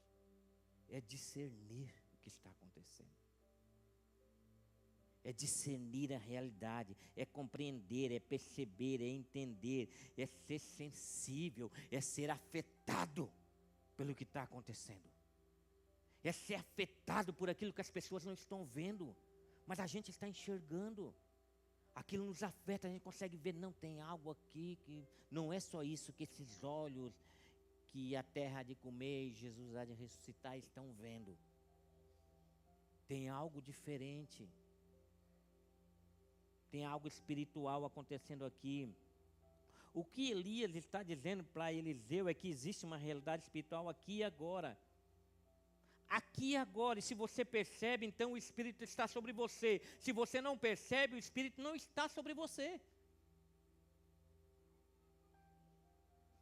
é discernir o que está acontecendo. É discernir a realidade, é compreender, é perceber, é entender, é ser sensível, é ser afetado pelo que está acontecendo. É ser afetado por aquilo que as pessoas não estão vendo, mas a gente está enxergando. Aquilo nos afeta, a gente consegue ver, não, tem algo aqui que não é só isso que esses olhos que a terra há de comer e Jesus há de ressuscitar estão vendo. Tem algo diferente. Tem algo espiritual acontecendo aqui. O que Elias está dizendo para Eliseu é que existe uma realidade espiritual aqui e agora. Aqui e agora, e se você percebe, então o Espírito está sobre você. Se você não percebe, o Espírito não está sobre você.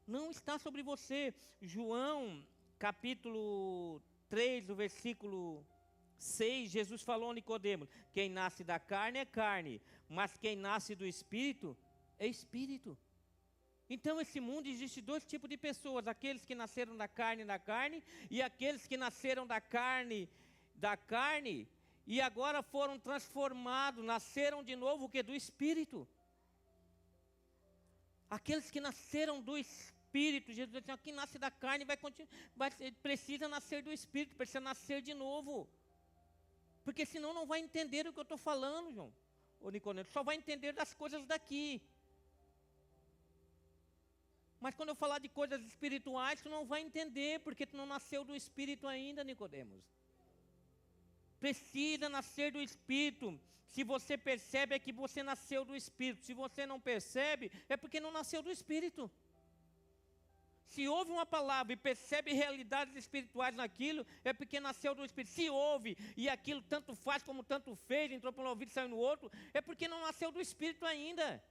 Não está sobre você. João, capítulo 3, o versículo 6, Jesus falou a Nicodemo, quem nasce da carne é carne, mas quem nasce do Espírito é Espírito. Então, esse mundo existe dois tipos de pessoas, aqueles que nasceram da carne, e aqueles que nasceram da carne, e agora foram transformados, nasceram de novo o quê? Do Espírito. Aqueles que nasceram do Espírito, Jesus disse, quem nasce da carne precisa nascer do Espírito, precisa nascer de novo. Porque senão não vai entender o que eu estou falando, João. Ô Nicodemo, só vai entender das coisas daqui. Mas quando eu falar de coisas espirituais, tu não vai entender, porque tu não nasceu do Espírito ainda, Nicodemos. Precisa nascer do Espírito. Se você percebe, é que você nasceu do Espírito. Se você não percebe, é porque não nasceu do Espírito. Se ouve uma palavra e percebe realidades espirituais naquilo, é porque nasceu do Espírito. Se ouve e aquilo tanto faz como tanto fez, entrou por um ouvido e saiu no outro, é porque não nasceu do Espírito ainda.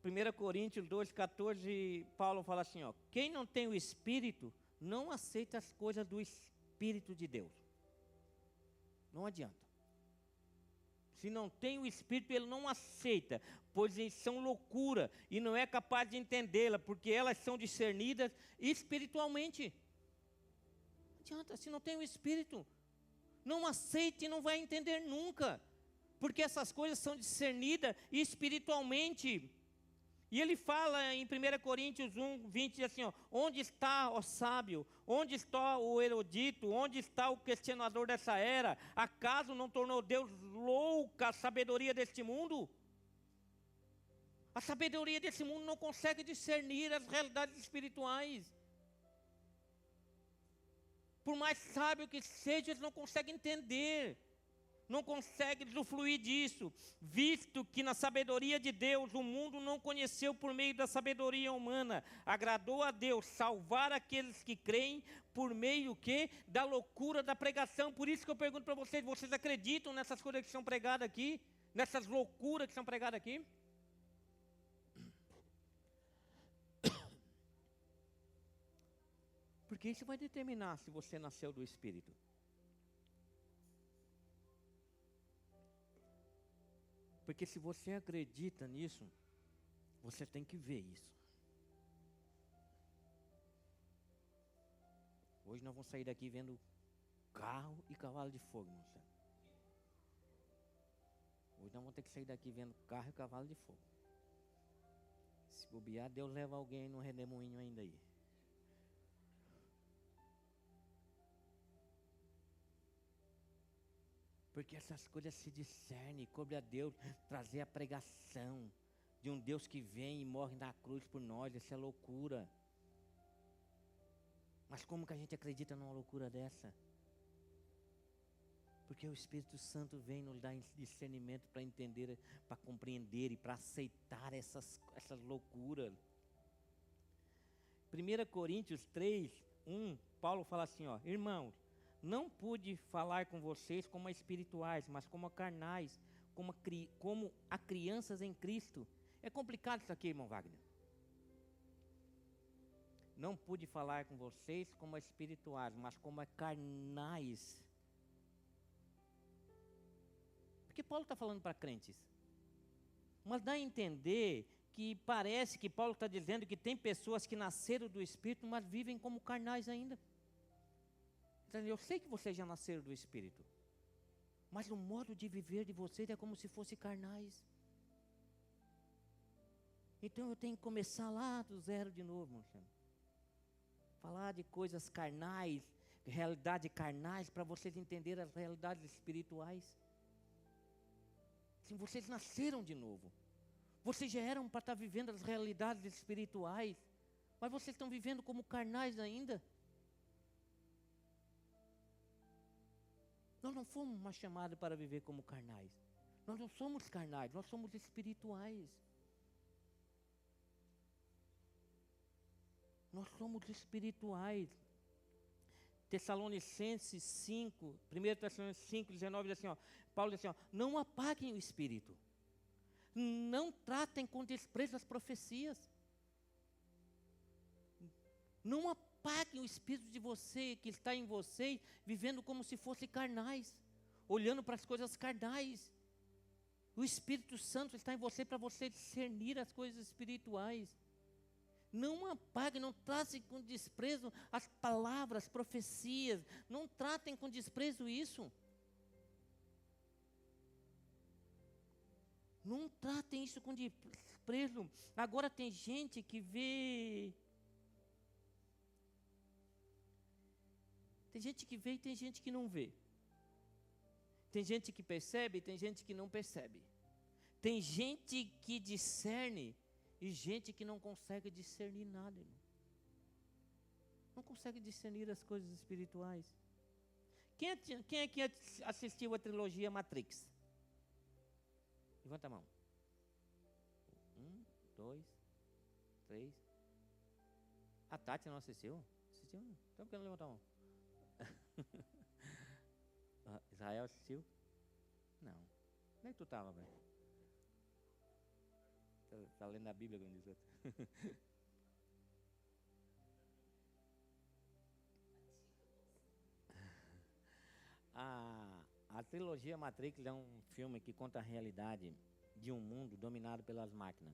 1 Coríntios 2,14, Paulo fala assim, ó, quem não tem o Espírito, não aceita as coisas do Espírito de Deus. Não adianta. Se não tem o Espírito, ele não aceita, pois eles são loucura e não é capaz de entendê-la, porque elas são discernidas espiritualmente. Não adianta, se não tem o Espírito, não aceite e não vai entender nunca, porque essas coisas são discernidas espiritualmente. E ele fala em 1 Coríntios 1, 20, diz assim, ó, onde está o sábio? Onde está o erudito? Onde está o questionador dessa era? Acaso não tornou Deus louca a sabedoria deste mundo? A sabedoria desse mundo não consegue discernir as realidades espirituais. Por mais sábio que seja, eles não conseguem entender. Não consegue usufruir disso, visto que na sabedoria de Deus o mundo não conheceu por meio da sabedoria humana. Agradou a Deus salvar aqueles que creem por meio que da loucura da pregação. Por isso que eu pergunto para vocês, vocês acreditam nessas coisas que são pregadas aqui? Nessas loucuras que são pregadas aqui? Porque isso vai determinar se você nasceu do Espírito. Porque se você acredita nisso, você tem que ver isso. Hoje nós vamos sair daqui vendo carro e cavalo de fogo, não sei. Hoje nós vamos ter que sair daqui vendo carro e cavalo de fogo. Se bobear, Deus leva alguém no redemoinho ainda aí. Porque essas coisas se discernem, coube a Deus trazer a pregação de um Deus que vem e morre na cruz por nós. Isso é loucura. Mas como que a gente acredita numa loucura dessa? Porque o Espírito Santo vem nos dar discernimento para entender, para compreender e para aceitar essas loucuras. 1 Coríntios 3, 1, Paulo fala assim, ó, irmãos, não pude falar com vocês como a espirituais, mas como a carnais, como a crianças em Cristo. É complicado isso aqui, irmão Wagner. Não pude falar com vocês como a espirituais, mas como a carnais. Porque Paulo está falando para crentes. Mas dá a entender que parece que Paulo está dizendo que tem pessoas que nasceram do Espírito, mas vivem como carnais ainda. Eu sei que vocês já nasceram do Espírito, mas o modo de viver de vocês é como se fossem carnais. Então eu tenho que começar lá do zero de novo, irmão. Falar de coisas carnais, realidades carnais, para vocês entenderem as realidades espirituais. Sim, vocês nasceram de novo. Vocês já eram para estar vivendo as realidades espirituais, mas vocês estão vivendo como carnais ainda. Nós não fomos mais chamados para viver como carnais. Nós não somos carnais, nós somos espirituais. Nós somos espirituais. Tessalonicenses 5, 1 Tessalonicenses 5, 19, diz assim, ó, Paulo diz assim, ó, não apaguem o espírito. Não tratem com desprezo as profecias. Não apaguem o espírito de você, que está em vocês, vivendo como se fossem carnais, olhando para as coisas carnais. O Espírito Santo está em você para você discernir as coisas espirituais. Não apaguem, não tratem com desprezo as palavras, as profecias. Não tratem com desprezo isso. Não tratem isso com desprezo. Agora tem gente que vê. Tem gente que vê e tem gente que não vê. Tem gente que percebe e tem gente que não percebe. Tem gente que discerne e gente que não consegue discernir nada, irmão. Não consegue discernir as coisas espirituais. Quem é que assistiu a trilogia Matrix? Levanta a mão. 1, 2, 3. A Tati não assistiu? Assistiu? Então por que não levantou a mão? Israel assistiu? Não. Onde é que tu estava, velho? Tá lendo a Bíblia, como diz outro. A trilogia Matrix é um filme que conta a realidade de um mundo dominado pelas máquinas.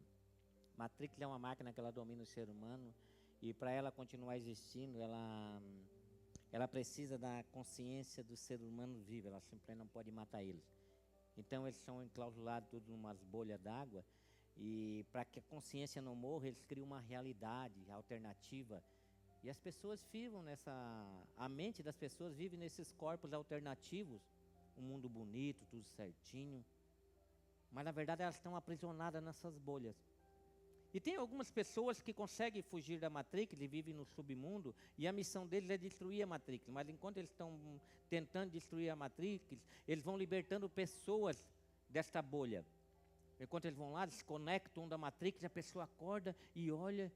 Matrix é uma máquina que ela domina o ser humano e para ela continuar existindo, ela precisa da consciência do ser humano vivo, ela simplesmente não pode matar eles. Então eles são enclausulados tudo em umas bolhas d'água e para que a consciência não morra, eles criam uma realidade alternativa. E as pessoas vivem a mente das pessoas vive nesses corpos alternativos, um mundo bonito, tudo certinho. Mas na verdade elas estão aprisionadas nessas bolhas. E tem algumas pessoas que conseguem fugir da Matrix, eles vivem no submundo, e a missão deles é destruir a Matrix. Mas enquanto eles estão tentando destruir a Matrix, eles vão libertando pessoas desta bolha. Enquanto eles vão lá, desconectam da Matrix, a pessoa acorda e olha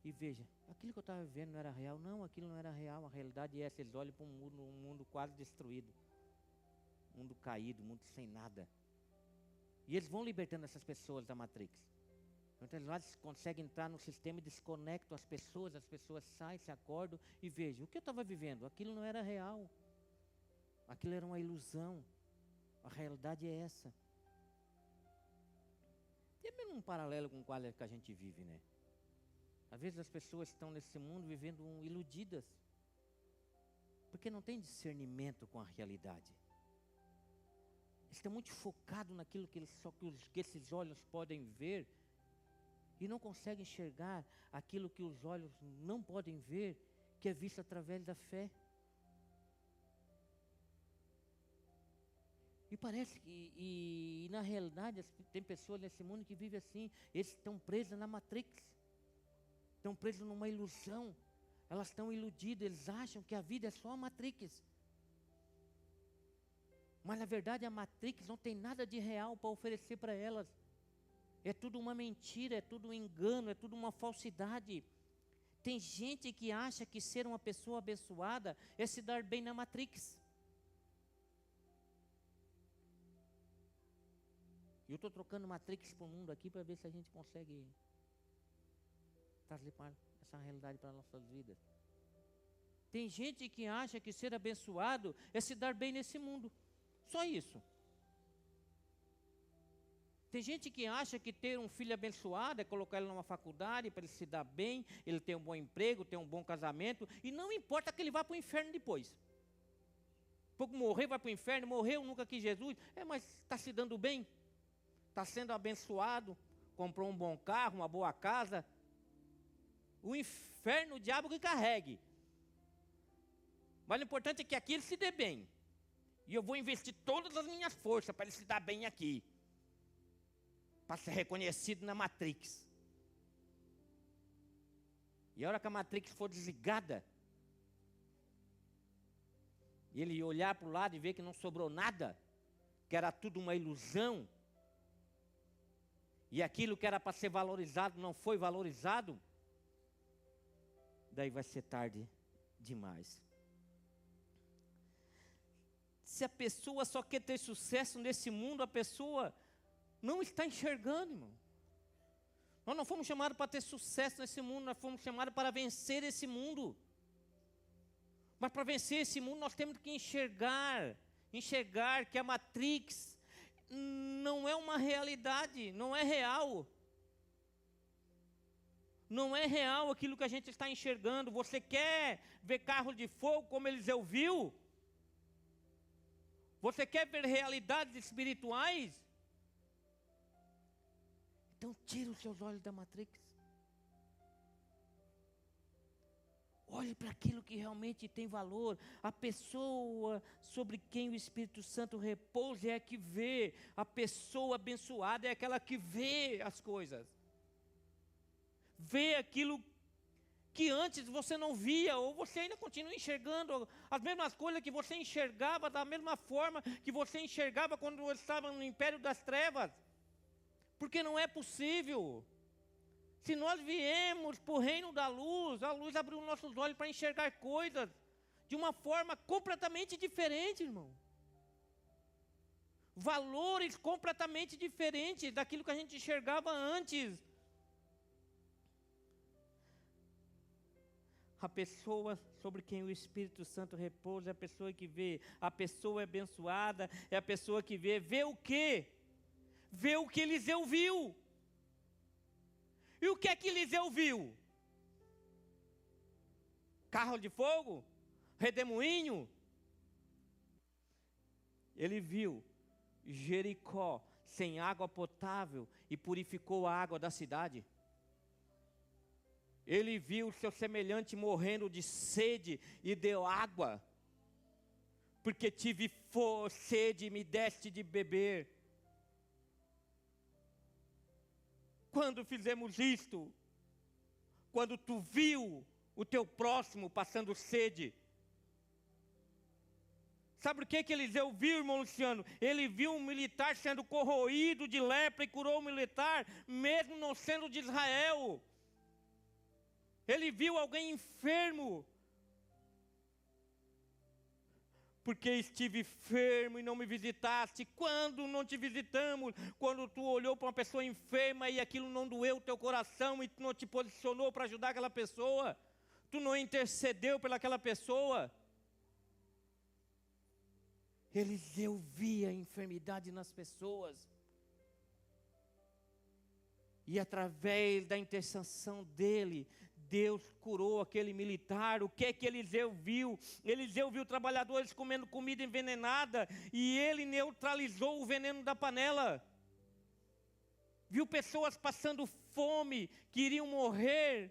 e veja, aquilo que eu estava vivendo não era real. Não, aquilo não era real, a realidade é essa. Eles olham para um mundo quase destruído, um mundo caído, um mundo sem nada. E eles vão libertando essas pessoas da Matrix. Então eles lá conseguem entrar no sistema e desconectam as pessoas saem, se acordam e vejam, o que eu estava vivendo? Aquilo não era real. Aquilo era uma ilusão. A realidade é essa. Tem mesmo um paralelo com o qual que a gente vive, né? Às vezes as pessoas estão nesse mundo vivendo iludidas, porque não tem discernimento com a realidade. Eles estão muito focados naquilo que esses olhos podem ver e não conseguem enxergar aquilo que os olhos não podem ver, que é visto através da fé. E parece que, e na realidade, tem pessoas nesse mundo que vivem assim, eles estão presos na Matrix, estão presos numa ilusão, elas estão iludidas, eles acham que a vida é só a Matrix. Mas na verdade a Matrix não tem nada de real para oferecer para elas. É tudo uma mentira, é tudo um engano, é tudo uma falsidade. Tem gente que acha que ser uma pessoa abençoada é se dar bem na Matrix. E eu estou trocando Matrix para o mundo aqui para ver se a gente consegue trazer essa realidade para as nossas vidas. Tem gente que acha que ser abençoado é se dar bem nesse mundo. Só isso. Tem gente que acha que ter um filho abençoado é colocar ele numa faculdade para ele se dar bem, ele ter um bom emprego, ter um bom casamento, e não importa que ele vá para o inferno depois. Pouco morrer, vai para o inferno, morreu, nunca quis Jesus, mas está se dando bem, está sendo abençoado, comprou um bom carro, uma boa casa. O inferno, o diabo que carregue. Mas o importante é que aqui ele se dê bem. E eu vou investir todas as minhas forças para ele se dar bem aqui. Para ser reconhecido na Matrix. E a hora que a Matrix for desligada, e ele olhar para o lado e ver que não sobrou nada, que era tudo uma ilusão, e aquilo que era para ser valorizado não foi valorizado, daí vai ser tarde demais. Se a pessoa só quer ter sucesso nesse mundo, a pessoa não está enxergando, irmão. Nós não fomos chamados para ter sucesso nesse mundo, nós fomos chamados para vencer esse mundo. Mas para vencer esse mundo, nós temos que enxergar que a Matrix não é uma realidade, não é real. Não é real aquilo que a gente está enxergando. Você quer ver carro de fogo como Eliseu viu? Você quer ver realidades espirituais? Então tira os seus olhos da Matrix. Olhe para aquilo que realmente tem valor. A pessoa sobre quem o Espírito Santo repousa é a que vê. A pessoa abençoada é aquela que vê as coisas. Vê aquilo que antes você não via, ou você ainda continua enxergando as mesmas coisas que você enxergava da mesma forma que você enxergava quando você estava no império das trevas. Porque não é possível. Se nós viemos para o reino da luz, a luz abriu nossos olhos para enxergar coisas de uma forma completamente diferente, irmão. Valores completamente diferentes daquilo que a gente enxergava antes. A pessoa sobre quem o Espírito Santo repousa é a pessoa que vê. A pessoa abençoada é a pessoa que vê. Vê o quê? Vê o que Eliseu viu. E o que é que Eliseu viu? Carro de fogo? Redemoinho? Ele viu Jericó sem água potável e purificou a água da cidade. Ele viu seu semelhante morrendo de sede e deu água. Porque tive sede e me deste de beber. Quando fizemos isto? Quando tu viu o teu próximo passando sede. Sabe o que Eliseu viu, irmão Luciano? Ele viu um militar sendo corroído de lepra e curou o militar, mesmo não sendo de Israel. Ele viu alguém enfermo. Porque estive enfermo e não me visitaste. Quando não te visitamos? Quando tu olhou para uma pessoa enferma e aquilo não doeu o teu coração e tu não te posicionou para ajudar aquela pessoa. Tu não intercedeu pelaquela pessoa. Eliseu via a enfermidade nas pessoas. E através da intercessão dele, Deus curou aquele militar. O que é que Eliseu viu? Eliseu viu trabalhadores comendo comida envenenada e ele neutralizou o veneno da panela. Viu pessoas passando fome, que iriam morrer.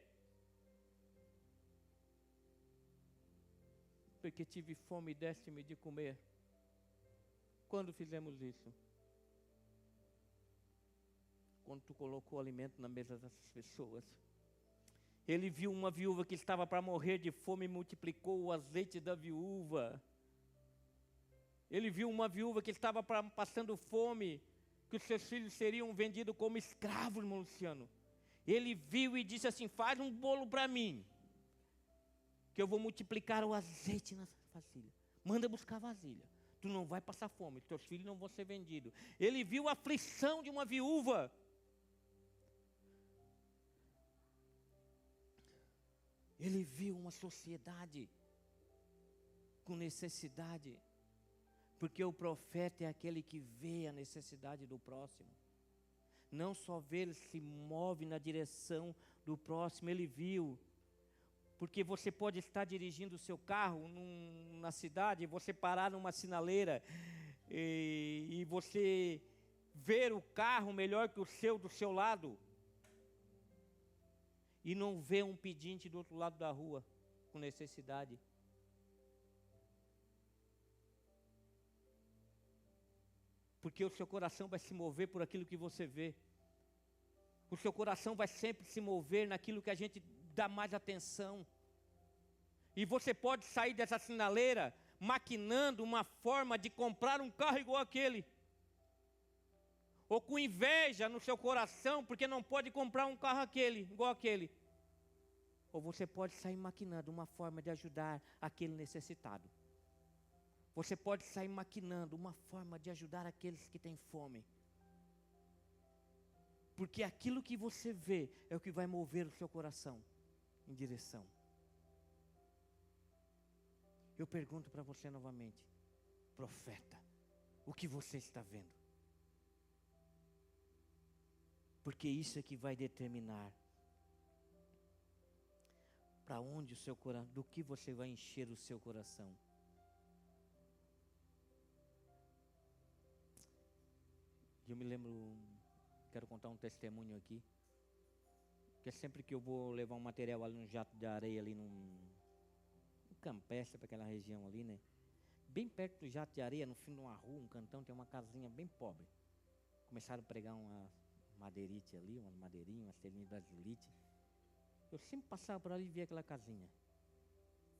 Porque tive fome e deste-me de comer. Quando fizemos isso? Quando tu colocou alimento na mesa dessas pessoas. Ele viu uma viúva que estava para morrer de fome e multiplicou o azeite da viúva. Ele viu uma viúva que estava passando fome, que os seus filhos seriam vendidos como escravos, irmão Luciano. Ele viu e disse assim: faz um bolo para mim, que eu vou multiplicar o azeite na vasilha. Manda buscar vasilha. Tu não vai passar fome, teus filhos não vão ser vendidos. Ele viu a aflição de uma viúva. Ele viu uma sociedade com necessidade, porque o profeta é aquele que vê a necessidade do próximo. Não só vê, ele se move na direção do próximo. Ele viu, porque você pode estar dirigindo o seu carro na cidade, você parar numa sinaleira e você ver o carro melhor que o seu do seu lado. E não vê um pedinte do outro lado da rua, com necessidade. Porque o seu coração vai se mover por aquilo que você vê. O seu coração vai sempre se mover naquilo que a gente dá mais atenção. E você pode sair dessa sinaleira maquinando uma forma de comprar um carro igual aquele. Ou com inveja no seu coração, porque não pode comprar um carro igual aquele. Ou você pode sair maquinando uma forma de ajudar aquele necessitado. Você pode sair maquinando uma forma de ajudar aqueles que têm fome. Porque aquilo que você vê é o que vai mover o seu coração em direção. Eu pergunto para você novamente, profeta, o que você está vendo? Porque isso é que vai determinar Para onde o seu coração, do que você vai encher o seu coração? Eu me lembro, quero contar um testemunho aqui, que sempre que eu vou levar um material ali no jato de areia, ali num campestre, para aquela região ali, né? Bem perto do jato de areia, no fim de uma rua, um cantão, tem uma casinha bem pobre. Começaram a pregar uma madeirite ali, umas madeirinhas, umas telhinhas de basilite. Eu sempre passava por ali e via aquela casinha.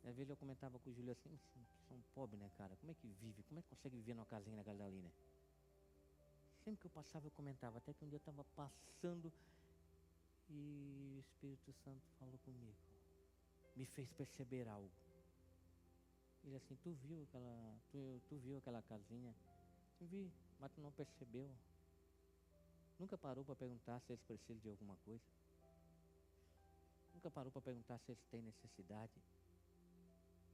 Às vezes eu comentava com o Júlio assim, são pobres, né, cara? Como é que vive? Como é que consegue viver numa casinha naquela ali, né? Sempre que eu passava eu comentava, até que um dia eu estava passando e o Espírito Santo falou comigo. Me fez perceber algo. Ele assim, tu viu aquela casinha? Eu vi, mas tu não percebeu. Nunca parou para perguntar se eles precisam de alguma coisa? Nunca parou para perguntar se eles têm necessidade?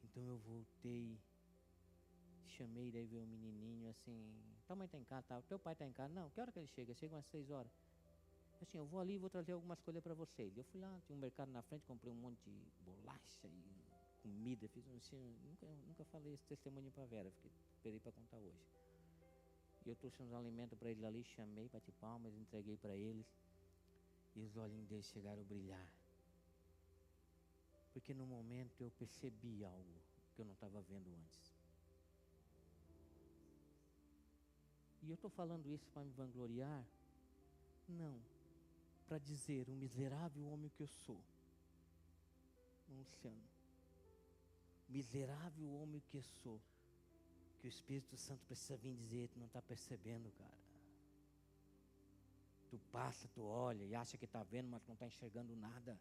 Então eu voltei, chamei, daí veio um menininho assim, tua mãe tá em casa, tá? Teu pai tá em casa? Não, que hora que ele chega? Chega umas 6 horas. Assim, eu vou ali e vou trazer algumas coisas para vocês. Eu fui lá, tinha um mercado na frente, comprei um monte de bolacha e comida, fiz assim, nunca falei esse testemunho para Vera, esperei para contar hoje. E eu trouxe uns alimentos para eles ali, chamei, bati palmas, entreguei para eles. E os olhinhos deles chegaram a brilhar. Porque no momento eu percebi algo que eu não estava vendo antes. E eu estou falando isso para me vangloriar? Não. Para dizer o miserável homem que eu sou. Não, Luciano. Miserável homem que eu sou. Que o Espírito Santo precisa vir dizer, tu não está percebendo, cara. Tu passa, tu olha e acha que está vendo, mas não está enxergando nada.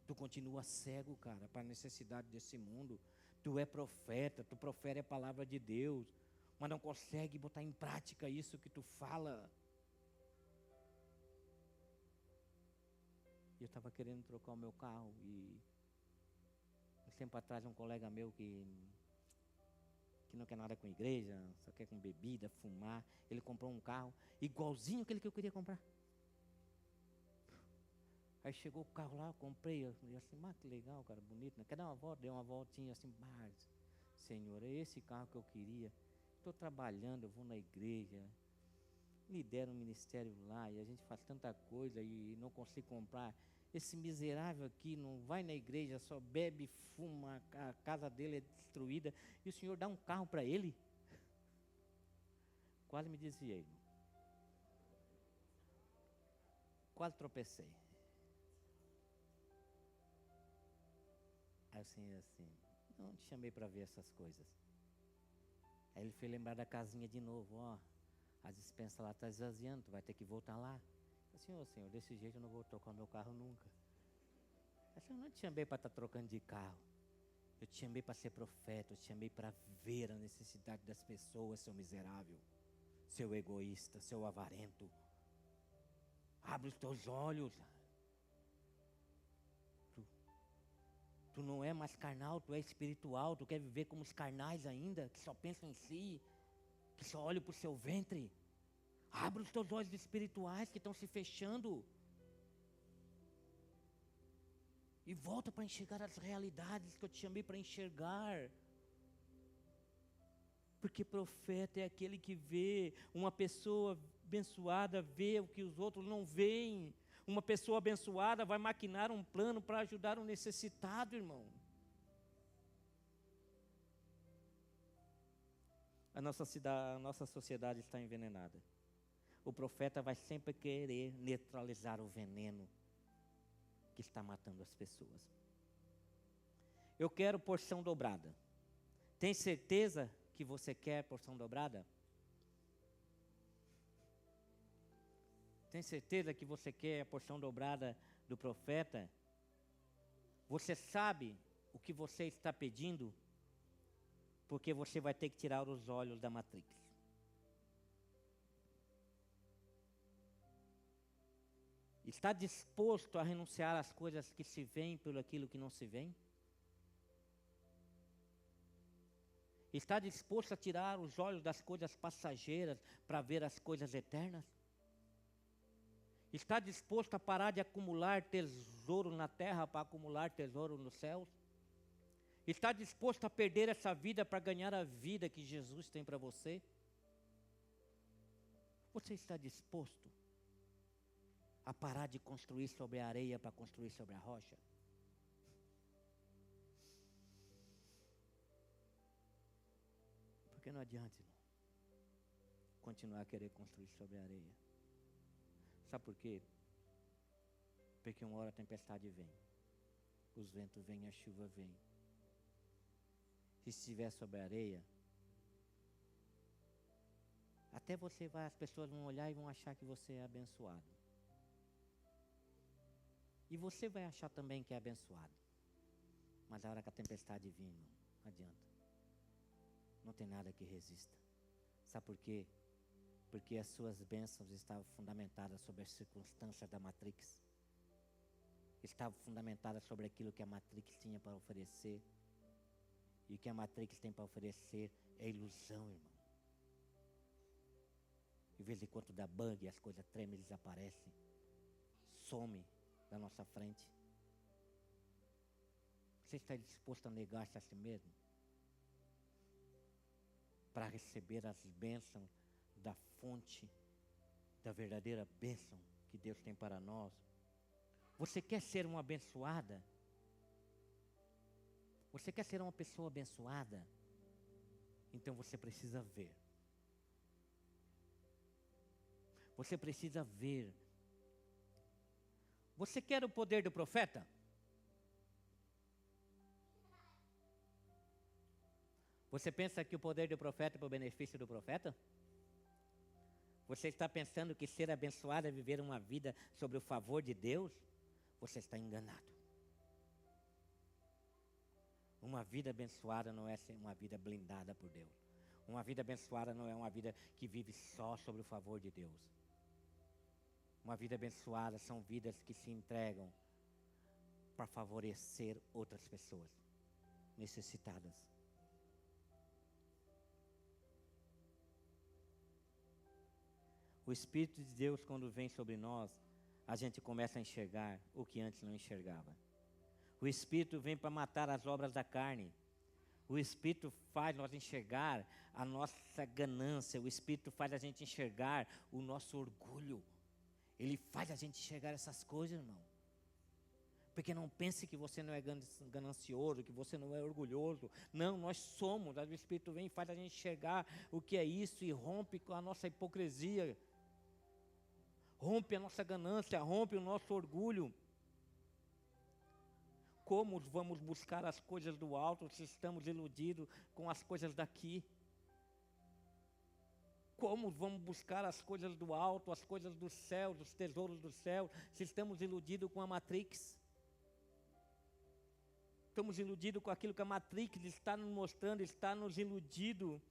Tu continua cego, cara, para a necessidade desse mundo. Tu é profeta, tu profere a palavra de Deus, mas não consegue botar em prática isso que tu fala. E eu estava querendo trocar o meu carro e um tempo atrás um colega meu que não quer nada com igreja, só quer com bebida, fumar, ele comprou um carro igualzinho aquele que eu queria comprar. Aí chegou o carro lá, eu comprei, eu assim, mas que legal, cara, bonito, né? Quer dar uma volta? Dei uma voltinha assim, mas, Senhor, é esse carro que eu queria. Estou trabalhando, eu vou na igreja, lidero um ministério lá, e a gente faz tanta coisa e não consigo comprar. Esse miserável aqui não vai na igreja, só bebe, fuma, a casa dele é destruída, e o Senhor dá um carro para ele? Quase me desviei, irmão. Quase tropecei. Aí assim, não te chamei para ver essas coisas. Aí ele fez lembrar da casinha de novo, ó, a despensa lá está esvaziando, tu vai ter que voltar lá. Assim, ô Senhor, desse jeito eu não vou tocar o meu carro nunca. Assim, eu não te chamei para estar trocando de carro. Eu te chamei para ser profeta, eu te chamei para ver a necessidade das pessoas, seu miserável, seu egoísta, seu avarento. Abre os teus olhos. Tu não é mais carnal, tu é espiritual, tu quer viver como os carnais ainda, que só pensam em si, que só olham para o seu ventre. Abre os teus olhos espirituais que estão se fechando. E volta para enxergar as realidades que eu te chamei para enxergar. Porque profeta é aquele que vê, uma pessoa abençoada vê o que os outros não veem. Uma pessoa abençoada vai maquinar um plano para ajudar o necessitado, irmão. A nossa sociedade está envenenada. O profeta vai sempre querer neutralizar o veneno que está matando as pessoas. Eu quero porção dobrada. Tem certeza que você quer porção dobrada? Tem certeza que você quer a porção dobrada do profeta? Você sabe o que você está pedindo? Porque você vai ter que tirar os olhos da Matrix. Está disposto a renunciar às coisas que se veem por aquilo que não se vê? Está disposto a tirar os olhos das coisas passageiras para ver as coisas eternas? Está disposto a parar de acumular tesouro na terra para acumular tesouro nos céus? Está disposto a perder essa vida para ganhar a vida que Jesus tem para você? Você está disposto a parar de construir sobre a areia para construir sobre a rocha? Porque não adianta, irmão, continuar a querer construir sobre a areia. Sabe por quê? Porque uma hora a tempestade vem, os ventos vêm, a chuva vem. Se estiver sobre a areia, até você vai, as pessoas vão olhar e vão achar que você é abençoado. E você vai achar também que é abençoado. Mas a hora que a tempestade vir, irmão, não adianta. Não tem nada que resista. Sabe por quê? Porque as suas bênçãos estavam fundamentadas sobre as circunstâncias da Matrix. Estavam fundamentadas sobre aquilo que a Matrix tinha para oferecer. E o que a Matrix tem para oferecer é ilusão, irmão. De vez em quando dá bug, as coisas tremem e desaparecem. Some da nossa frente. Você está disposto a negar-se a si mesmo? Para receber as bênçãos da fonte, da verdadeira bênção que Deus tem para nós? Você quer ser uma abençoada? Você quer ser uma pessoa abençoada? Então você precisa ver. Você precisa ver. Você quer o poder do profeta? Você pensa que o poder do profeta é para o benefício do profeta? Você está pensando que ser abençoado é viver uma vida sobre o favor de Deus? Você está enganado. Uma vida abençoada não é uma vida blindada por Deus. Uma vida abençoada não é uma vida que vive só sobre o favor de Deus. Uma vida abençoada são vidas que se entregam para favorecer outras pessoas necessitadas. O Espírito de Deus, quando vem sobre nós, a gente começa a enxergar o que antes não enxergava. O Espírito vem para matar as obras da carne. O Espírito faz nós enxergar a nossa ganância. O Espírito faz a gente enxergar o nosso orgulho. Ele faz a gente enxergar essas coisas, irmão. Porque não pense que você não é ganancioso, que você não é orgulhoso. Não, nós somos. O Espírito vem e faz a gente enxergar o que é isso e rompe com a nossa hipocrisia. Rompe a nossa ganância, rompe o nosso orgulho. Como vamos buscar as coisas do alto se estamos iludidos com as coisas daqui? Como vamos buscar as coisas do alto, as coisas do céu, os tesouros do céu, se estamos iludidos com a Matrix? Estamos iludidos com aquilo que a Matrix está nos mostrando, está nos iludindo.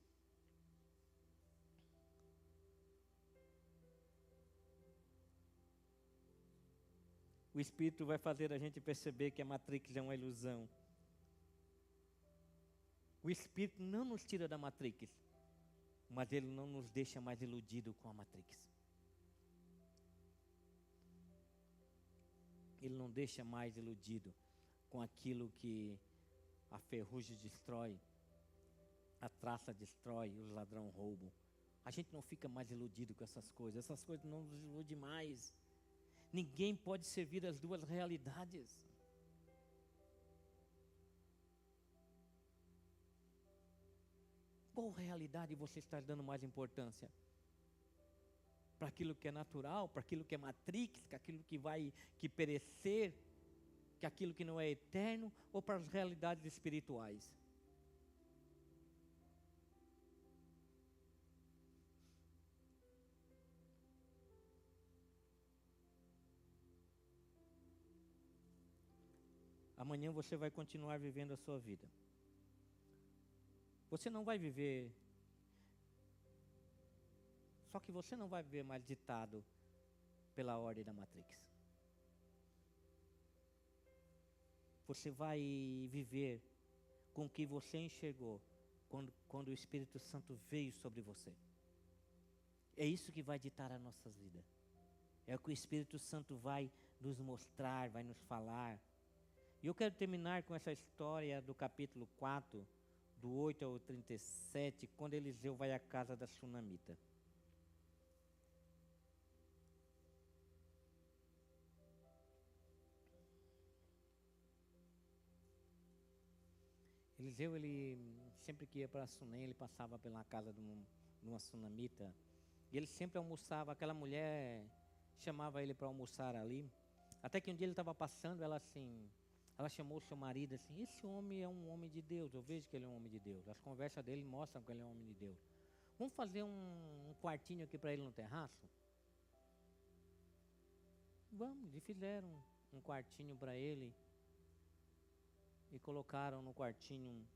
O Espírito vai fazer a gente perceber que a Matrix é uma ilusão. O Espírito não nos tira da Matrix, mas Ele não nos deixa mais iludido com a Matrix. Ele não deixa mais iludido com aquilo que a ferrugem destrói, a traça destrói, os ladrões roubam. A gente não fica mais iludido com essas coisas não nos iludem mais. Ninguém pode servir as duas realidades. Qual realidade você está dando mais importância? Para aquilo que é natural, para aquilo que é matrix, para aquilo que perecer, que aquilo que não é eterno, ou para as realidades espirituais? Amanhã você vai continuar vivendo a sua vida. Você não vai viver, só que você não vai viver mais ditado pela ordem da Matrix. Você vai viver com o que você enxergou quando o Espírito Santo veio sobre você. É isso que vai ditar a nossa vida. É o que o Espírito Santo vai nos mostrar, vai nos falar. E eu quero terminar com essa história do capítulo 4, do 8 ao 37, quando Eliseu vai à casa da sunamita. Eliseu, ele sempre que ia para Sunem, ele passava pela casa de uma sunamita. E ele sempre almoçava, aquela mulher chamava ele para almoçar ali. Até que um dia ele estava passando, ela chamou o seu marido assim, esse homem é um homem de Deus, eu vejo que ele é um homem de Deus. As conversas dele mostram que ele é um homem de Deus. Vamos fazer um quartinho aqui para ele no terraço? Vamos, e fizeram um quartinho para ele. E colocaram no quartinho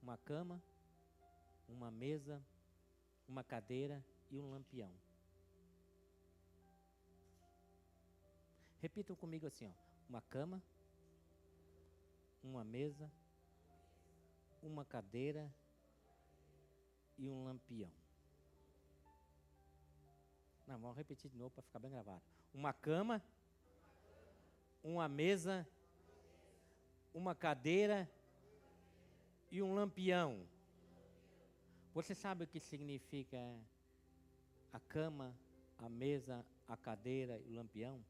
uma cama, uma mesa, uma cadeira e um lampião. Repitam comigo assim, ó, uma cama, uma mesa, uma cadeira e um lampião. Não, vamos repetir de novo para ficar bem gravado. Uma cama, uma mesa, uma cadeira e um lampião. Você sabe o que significa a cama, a mesa, a cadeira e o lampião?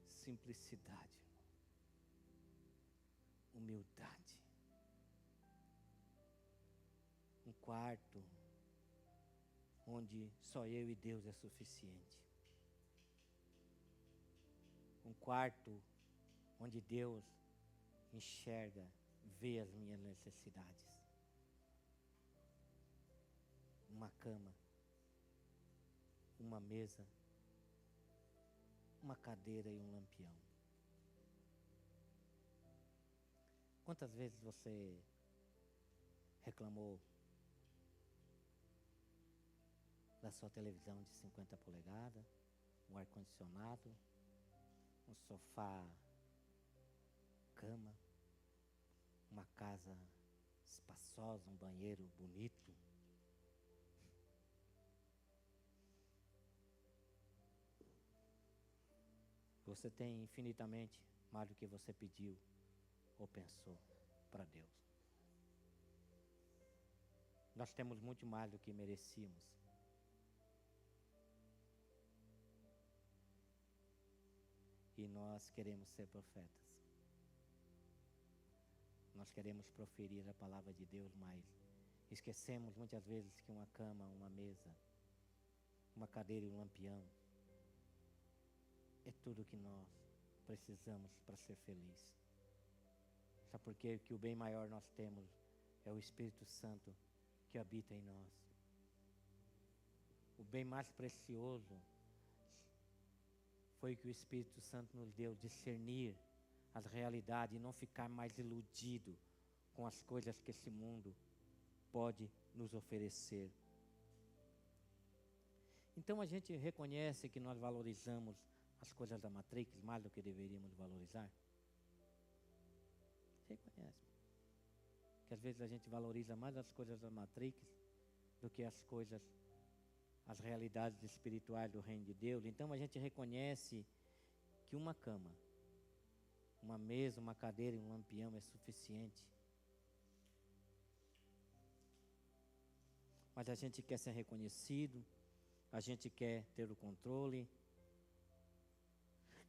Simplicidade, humildade. Um quarto onde só eu e Deus é suficiente. Um quarto onde Deus enxerga, vê as minhas necessidades. Uma cama, uma mesa, uma cadeira e um lampião. Quantas vezes você reclamou da sua televisão de 50 polegadas, um ar-condicionado, um sofá, cama, uma casa espaçosa, um banheiro bonito? Você tem infinitamente mais do que você pediu ou pensou para Deus. Nós temos muito mais do que merecíamos. E nós queremos ser profetas. Nós queremos proferir a palavra de Deus, mas esquecemos muitas vezes que uma cama, uma mesa, uma cadeira e um lampião é tudo que nós precisamos para ser feliz. Sabe por quê? Que o bem maior nós temos é o Espírito Santo que habita em nós. O bem mais precioso foi que o Espírito Santo nos deu, discernir as realidades e não ficar mais iludido com as coisas que esse mundo pode nos oferecer. Então a gente reconhece que nós valorizamos as coisas da Matrix mais do que deveríamos valorizar. Reconhece que às vezes a gente valoriza mais as coisas da Matrix do que as coisas, as realidades espirituais do reino de Deus. Então a gente reconhece que uma cama, uma mesa, uma cadeira e um lampião é suficiente. Mas a gente quer ser reconhecido, a gente quer ter o controle.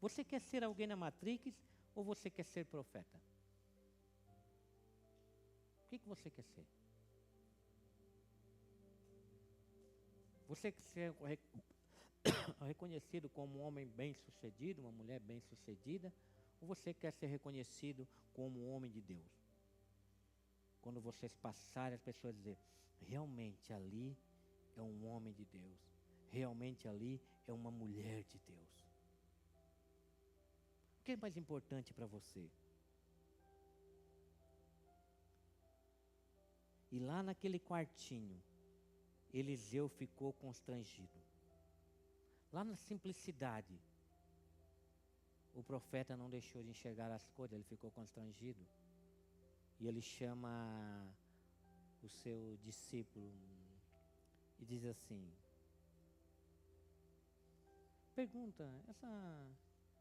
Você quer ser alguém na Matrix ou você quer ser profeta? O que você quer ser? Você quer ser reconhecido como um homem bem-sucedido, uma mulher bem-sucedida, ou você quer ser reconhecido como um homem de Deus? Quando vocês passarem, as pessoas dizem, realmente ali é um homem de Deus, realmente ali é uma mulher de Deus. O que é mais importante para você? E lá naquele quartinho, Eliseu ficou constrangido. Lá na simplicidade, o profeta não deixou de enxergar as coisas, ele ficou constrangido. E ele chama o seu discípulo e diz assim, Pergunta,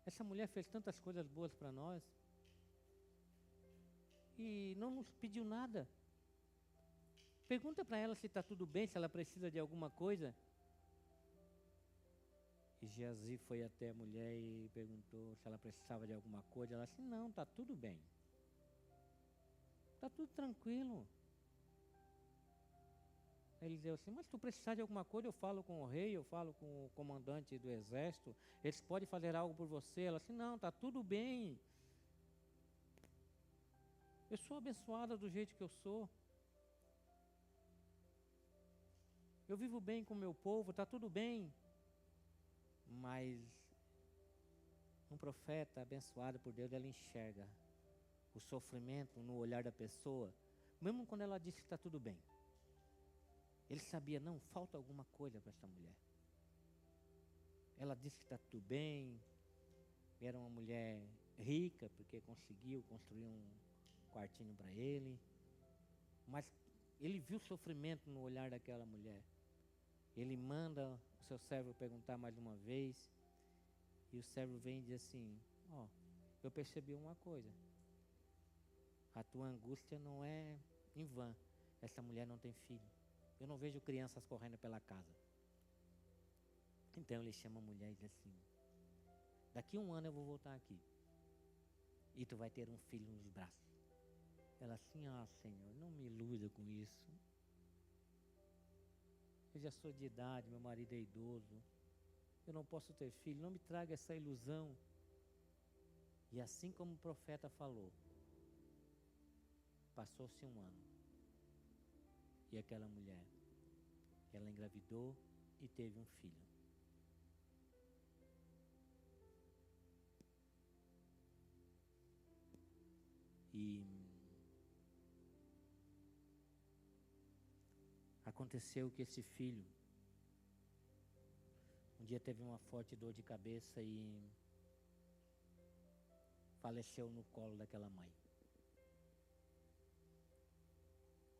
essa mulher fez tantas coisas boas para nós e não nos pediu nada. Pergunta para ela se está tudo bem, se ela precisa de alguma coisa. E Geazi foi até a mulher e perguntou se ela precisava de alguma coisa. Ela disse, não, está tudo bem. Está tudo tranquilo. Ele disse assim, mas se tu precisar de alguma coisa, eu falo com o rei, eu falo com o comandante do exército, eles podem fazer algo por você. Ela disse, não, está tudo bem. Eu sou abençoada do jeito que eu sou. Eu vivo bem com o meu povo, está tudo bem. Mas um profeta abençoado por Deus, ele enxerga o sofrimento no olhar da pessoa, mesmo quando ela disse que está tudo bem. Ele sabia, não, falta alguma coisa para essa mulher. Ela disse que está tudo bem, era uma mulher rica, porque conseguiu construir um quartinho para ele, mas ele viu o sofrimento no olhar daquela mulher. Ele manda o seu servo perguntar mais uma vez, e o servo vem e diz assim, eu percebi uma coisa, a tua angústia não é em vão, essa mulher não tem filho, eu não vejo crianças correndo pela casa. Então ele chama a mulher e diz assim, daqui 1 ano eu vou voltar aqui, e tu vai ter um filho nos braços. Ela assim, Senhor, não me iluda com isso. Eu já sou de idade, meu marido é idoso. Eu não posso ter filho, não me traga essa ilusão. E assim como o profeta falou, passou-se 1 ano. E aquela mulher, ela engravidou e teve um filho. E aconteceu que esse filho um dia teve uma forte dor de cabeça e faleceu no colo daquela mãe.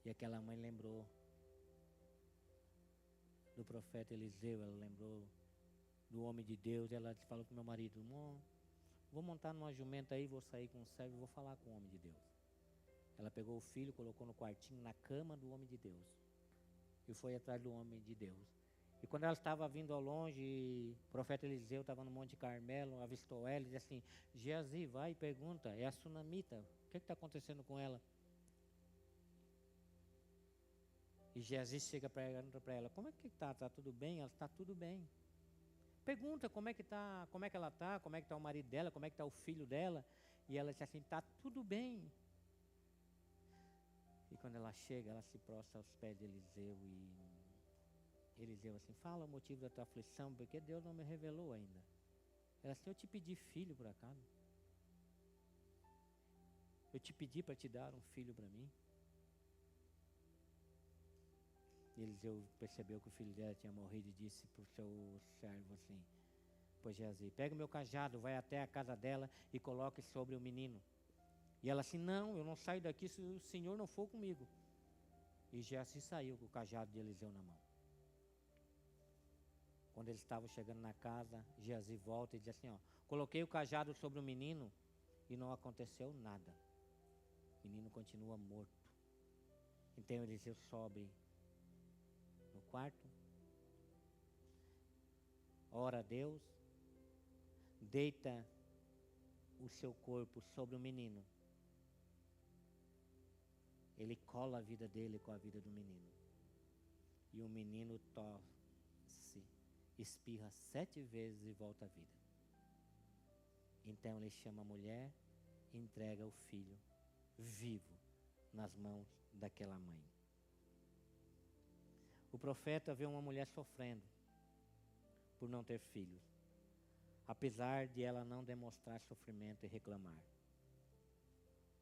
E aquela mãe lembrou do profeta Eliseu, ela lembrou do homem de Deus. Ela falou com meu marido, vou montar numa jumenta aí, vou sair com o servo e vou falar com o homem de Deus. Ela pegou o filho, colocou no quartinho, na cama do homem de Deus, e foi atrás do homem de Deus. E quando ela estava vindo ao longe, o profeta Eliseu estava no Monte Carmelo, avistou ela e disse assim, Geazi, vai e pergunta, é a sunamita, o que está acontecendo com ela? E Geazi chega para ela, como é que está? Está tudo bem? Ela está tudo bem. Pergunta como é que está, como é que ela está, como é que está o marido dela, como é que está o filho dela. E ela diz assim, está tudo bem. E quando ela chega, ela se prostra aos pés de Eliseu e Eliseu assim, fala o motivo da tua aflição, porque Deus não me revelou ainda. Ela assim, eu te pedi filho por acaso? Eu te pedi para te dar um filho para mim? E Eliseu percebeu que o filho dela tinha morrido e disse para o seu servo assim, pois Geazi, pega o meu cajado, vai até a casa dela e coloque sobre o menino. E ela assim, não, eu não saio daqui se o Senhor não for comigo. E Geazi saiu com o cajado de Eliseu na mão. Quando eles estavam chegando na casa, Geazi volta e diz assim, coloquei o cajado sobre o menino e não aconteceu nada. O menino continua morto. Então Eliseu sobe no quarto, ora a Deus, deita o seu corpo sobre o menino. Ele cola a vida dele com a vida do menino. E o menino tosse, espirra 7 vezes e volta à vida. Então ele chama a mulher e entrega o filho vivo nas mãos daquela mãe. O profeta vê uma mulher sofrendo por não ter filhos, apesar de ela não demonstrar sofrimento e reclamar.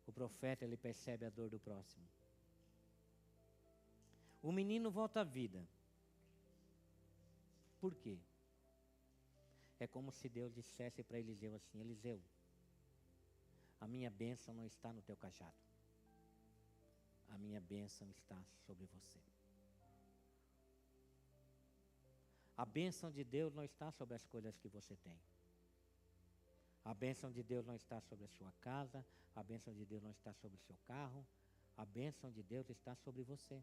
O profeta, ele percebe a dor do próximo. O menino volta à vida. Por quê? É como se Deus dissesse para Eliseu assim, Eliseu, a minha bênção não está no teu cajado. A minha bênção está sobre você. A bênção de Deus não está sobre as coisas que você tem. A bênção de Deus não está sobre a sua casa. A bênção de Deus não está sobre o seu carro. A bênção de Deus está sobre você.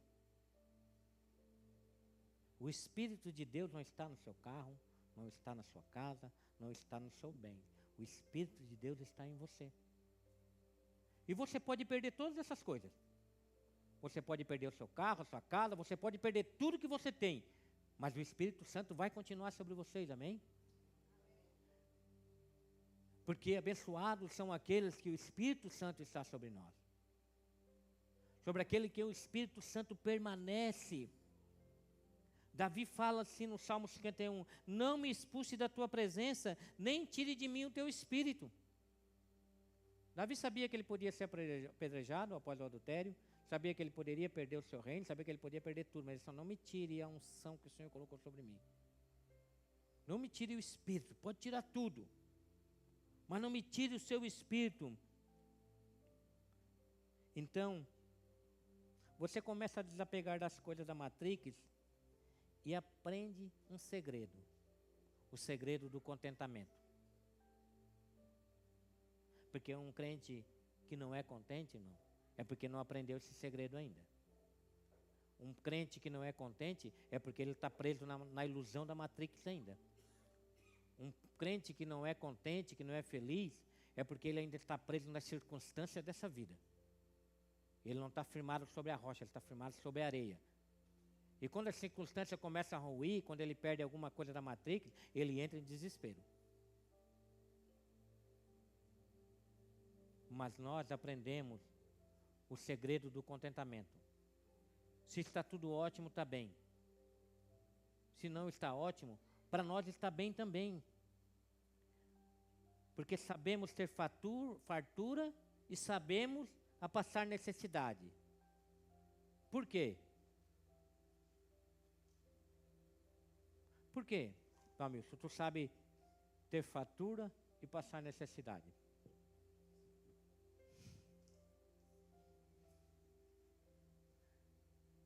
O Espírito de Deus não está no seu carro, não está na sua casa, não está no seu bem. O Espírito de Deus está em você. E você pode perder todas essas coisas. Você pode perder o seu carro, a sua casa, você pode perder tudo que você tem. Mas o Espírito Santo vai continuar sobre vocês, amém? Porque abençoados são aqueles que o Espírito Santo está sobre nós. Sobre aquele que o Espírito Santo permanece. Davi fala assim no Salmo 51, não me expulse da tua presença, nem tire de mim o teu Espírito. Davi sabia que ele podia ser apedrejado após o adultério, sabia que ele poderia perder o seu reino, sabia que ele poderia perder tudo, mas ele só não me tire a unção que o Senhor colocou sobre mim. Não me tire o Espírito, pode tirar tudo, mas não me tire o seu Espírito. Então, você começa a desapegar das coisas da Matrix e aprende um segredo, o segredo do contentamento. Porque um crente que não é contente, irmão, é porque não aprendeu esse segredo ainda. Um crente que não é contente é porque ele está preso na ilusão da Matrix ainda. Um crente que não é contente, que não é feliz, é porque ele ainda está preso nas circunstâncias dessa vida. Ele não está firmado sobre a rocha, ele está firmado sobre a areia. E quando a circunstância começa a ruir, quando ele perde alguma coisa da Matrix, ele entra em desespero. Mas nós aprendemos o segredo do contentamento. Se está tudo ótimo, está bem. Se não está ótimo, para nós está bem também. Porque sabemos ter fartura e sabemos a passar necessidade. Por quê? Por quê, Palmilson? Tu sabe ter fartura e passar necessidade.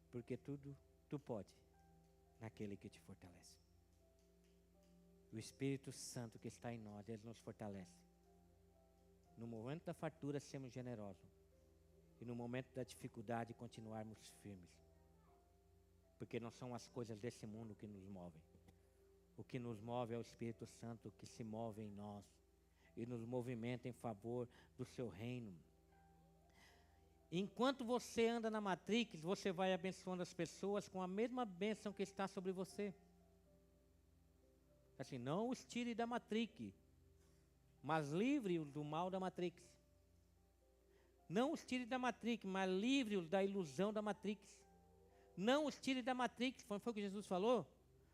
Porque tudo tu pode naquele que te fortalece. O Espírito Santo que está em nós, ele nos fortalece. No momento da fartura, sermos generosos. E no momento da dificuldade, continuarmos firmes. Porque não são as coisas desse mundo que nos movem. O que nos move é o Espírito Santo que se move em nós. E nos movimenta em favor do seu reino. Enquanto você anda na Matrix, você vai abençoando as pessoas com a mesma bênção que está sobre você. Assim, não os tire da Matrix, mas livre-os do mal da Matrix. Não os tire da Matrix, mas livre-os da ilusão da Matrix. Não os tire da Matrix, foi o que Jesus falou,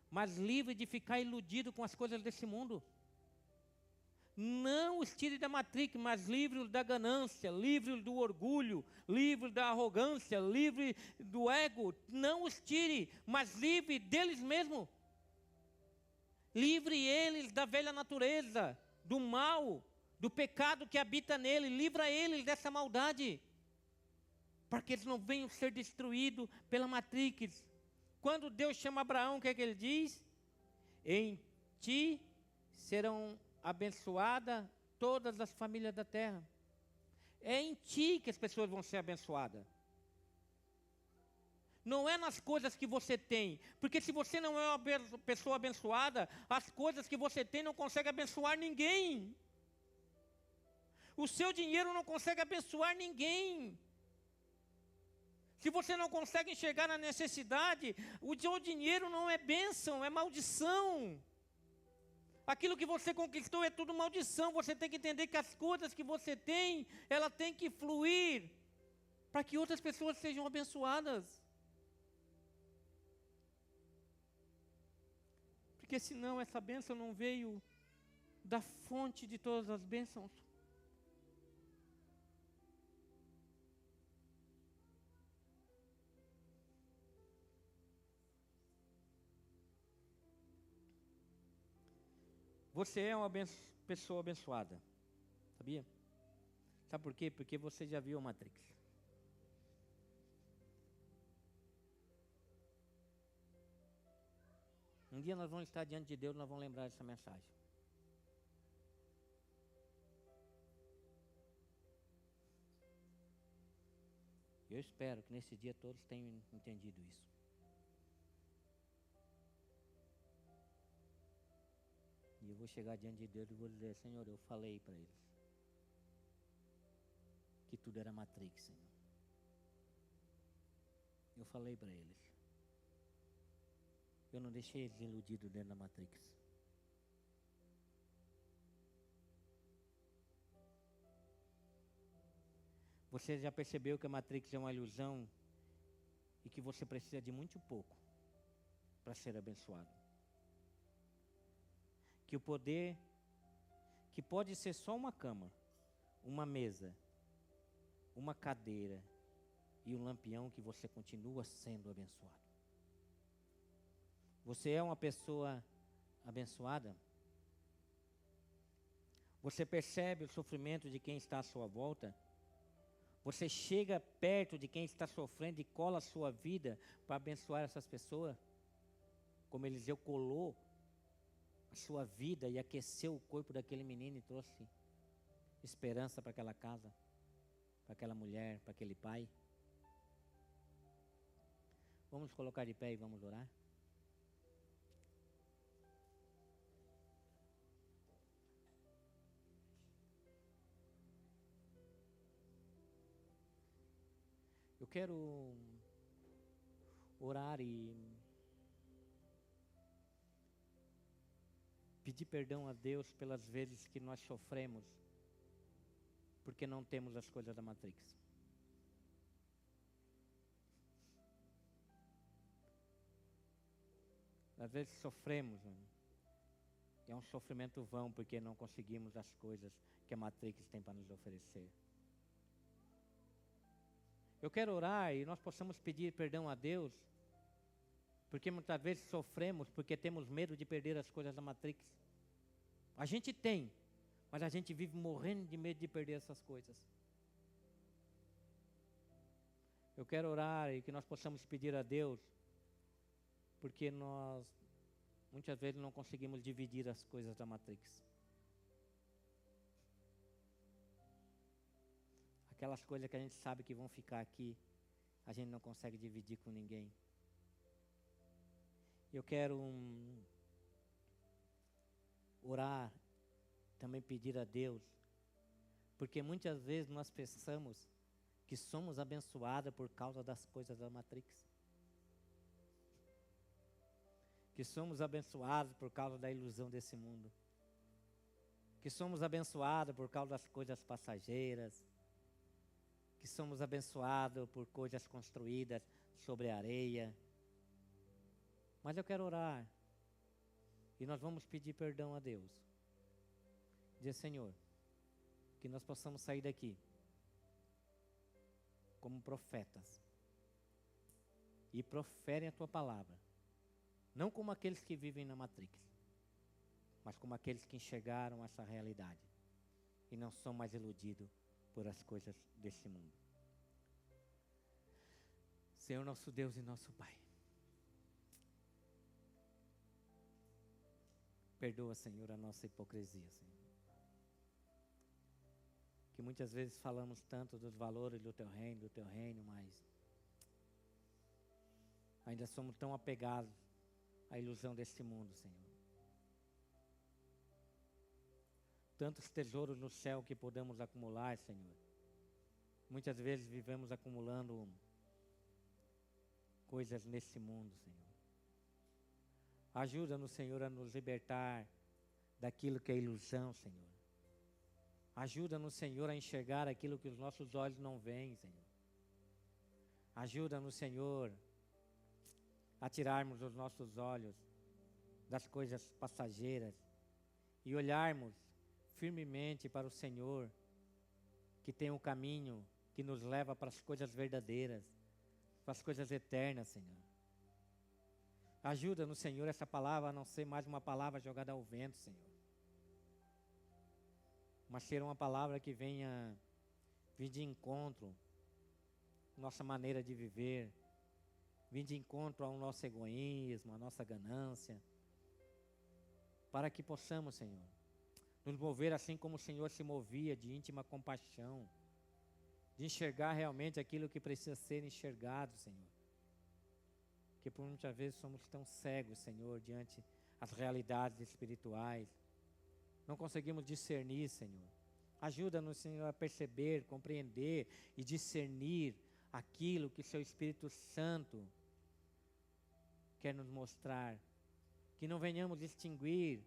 mas livre de ficar iludido com as coisas desse mundo. Não os tire da Matrix, mas livre-os da ganância, livre-os do orgulho, livre-os da arrogância, livre do ego. Não os tire, mas livre deles mesmos. Livre eles da velha natureza, do mal, do pecado que habita nele. Livra eles dessa maldade, para que eles não venham ser destruídos pela Matrix. Quando Deus chama Abraão, o que é que ele diz? Em ti serão abençoadas todas as famílias da terra. É em ti que as pessoas vão ser abençoadas. Não é nas coisas que você tem. Porque se você não é uma pessoa abençoada, as coisas que você tem não conseguem abençoar ninguém. O seu dinheiro não consegue abençoar ninguém. Se você não consegue enxergar a necessidade, o seu dinheiro não é bênção, é maldição. Aquilo que você conquistou é tudo maldição. Você tem que entender que as coisas que você tem, ela tem que fluir para que outras pessoas sejam abençoadas. Porque senão essa bênção não veio da fonte de todas as bênçãos. Você é uma pessoa abençoada, sabia? Sabe por quê? Porque você já viu a Matrix. Um dia nós vamos estar diante de Deus, nós vamos lembrar dessa mensagem. Eu espero que nesse dia todos tenham entendido isso. E eu vou chegar diante de Deus e vou dizer: Senhor, eu falei para eles que tudo era Matrix, Senhor. Eu falei para eles. Eu não deixei eles iludidos dentro da Matrix. Você já percebeu que a Matrix é uma ilusão e que você precisa de muito pouco para ser abençoado? Que o poder, que pode ser só uma cama, uma mesa, uma cadeira e um lampião, que você continua sendo abençoado. Você é uma pessoa abençoada? Você percebe o sofrimento de quem está à sua volta? Você chega perto de quem está sofrendo e cola a sua vida para abençoar essas pessoas? Como Eliseu colou a sua vida e aqueceu o corpo daquele menino e trouxe esperança para aquela casa, para aquela mulher, para aquele pai. Vamos colocar de pé e vamos orar? Eu quero orar e pedir perdão a Deus pelas vezes que nós sofremos porque não temos as coisas da Matrix. Às vezes sofremos, é um sofrimento vão porque não conseguimos as coisas que a Matrix tem para nos oferecer. Eu quero orar e nós possamos pedir perdão a Deus, porque muitas vezes sofremos porque temos medo de perder as coisas da Matrix. A gente tem, mas a gente vive morrendo de medo de perder essas coisas. Eu quero orar e que nós possamos pedir a Deus, porque nós muitas vezes não conseguimos dividir as coisas da Matrix. Aquelas coisas que a gente sabe que vão ficar aqui, a gente não consegue dividir com ninguém. Eu quero orar, também pedir a Deus, porque muitas vezes nós pensamos que somos abençoados por causa das coisas da Matrix. Que somos abençoados por causa da ilusão desse mundo. Que somos abençoados por causa das coisas passageiras. Que somos abençoados por coisas construídas sobre a areia. Mas eu quero orar. E nós vamos pedir perdão a Deus. Dizer: Senhor, que nós possamos sair daqui como profetas. E proferem a tua palavra. Não como aqueles que vivem na Matrix, mas como aqueles que enxergaram essa realidade e não são mais iludidos por as coisas desse mundo. Senhor, nosso Deus e nosso Pai, perdoa, Senhor, a nossa hipocrisia, Senhor. Que muitas vezes falamos tanto dos valores do Teu reino, mas ainda somos tão apegados à ilusão deste mundo, Senhor. Tantos tesouros no céu que podemos acumular, Senhor. Muitas vezes vivemos acumulando coisas nesse mundo, Senhor. Ajuda-nos, Senhor, a nos libertar daquilo que é ilusão, Senhor. Ajuda-nos, Senhor, a enxergar aquilo que os nossos olhos não veem, Senhor. Ajuda-nos, Senhor, a tirarmos os nossos olhos das coisas passageiras e olharmos firmemente para o Senhor, que tem um caminho que nos leva para as coisas verdadeiras, para as coisas eternas, Senhor. Ajuda-nos, Senhor, essa palavra a não ser mais uma palavra jogada ao vento, Senhor, mas ser uma palavra que venha vir de encontro à nossa maneira de viver, vir de encontro ao nosso egoísmo, à nossa ganância, para que possamos, Senhor, nos mover assim como o Senhor se movia, de íntima compaixão, de enxergar realmente aquilo que precisa ser enxergado, Senhor. Porque por muitas vezes somos tão cegos, Senhor, diante das realidades espirituais. Não conseguimos discernir, Senhor. Ajuda-nos, Senhor, a perceber, compreender e discernir aquilo que o Seu Espírito Santo quer nos mostrar. Que não venhamos distinguir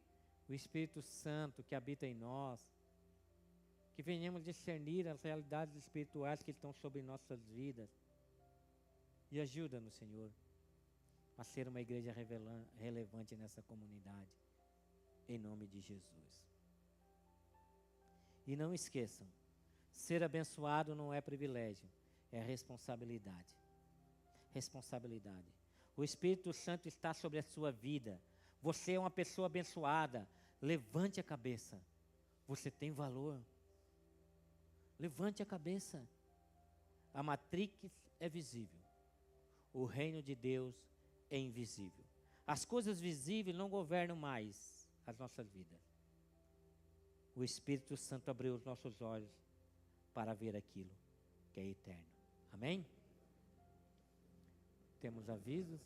o Espírito Santo que habita em nós. Que venhamos discernir as realidades espirituais que estão sobre nossas vidas. E ajuda-nos, Senhor, a ser uma igreja relevante nessa comunidade. Em nome de Jesus. E não esqueçam, ser abençoado não é privilégio, é responsabilidade. Responsabilidade. O Espírito Santo está sobre a sua vida. Você é uma pessoa abençoada. Levante a cabeça. Você tem valor. Levante a cabeça. A matrix é visível. O reino de Deus é invisível. As coisas visíveis não governam mais as nossas vidas. O Espírito Santo abriu os nossos olhos para ver aquilo que é eterno. Amém? Temos avisos.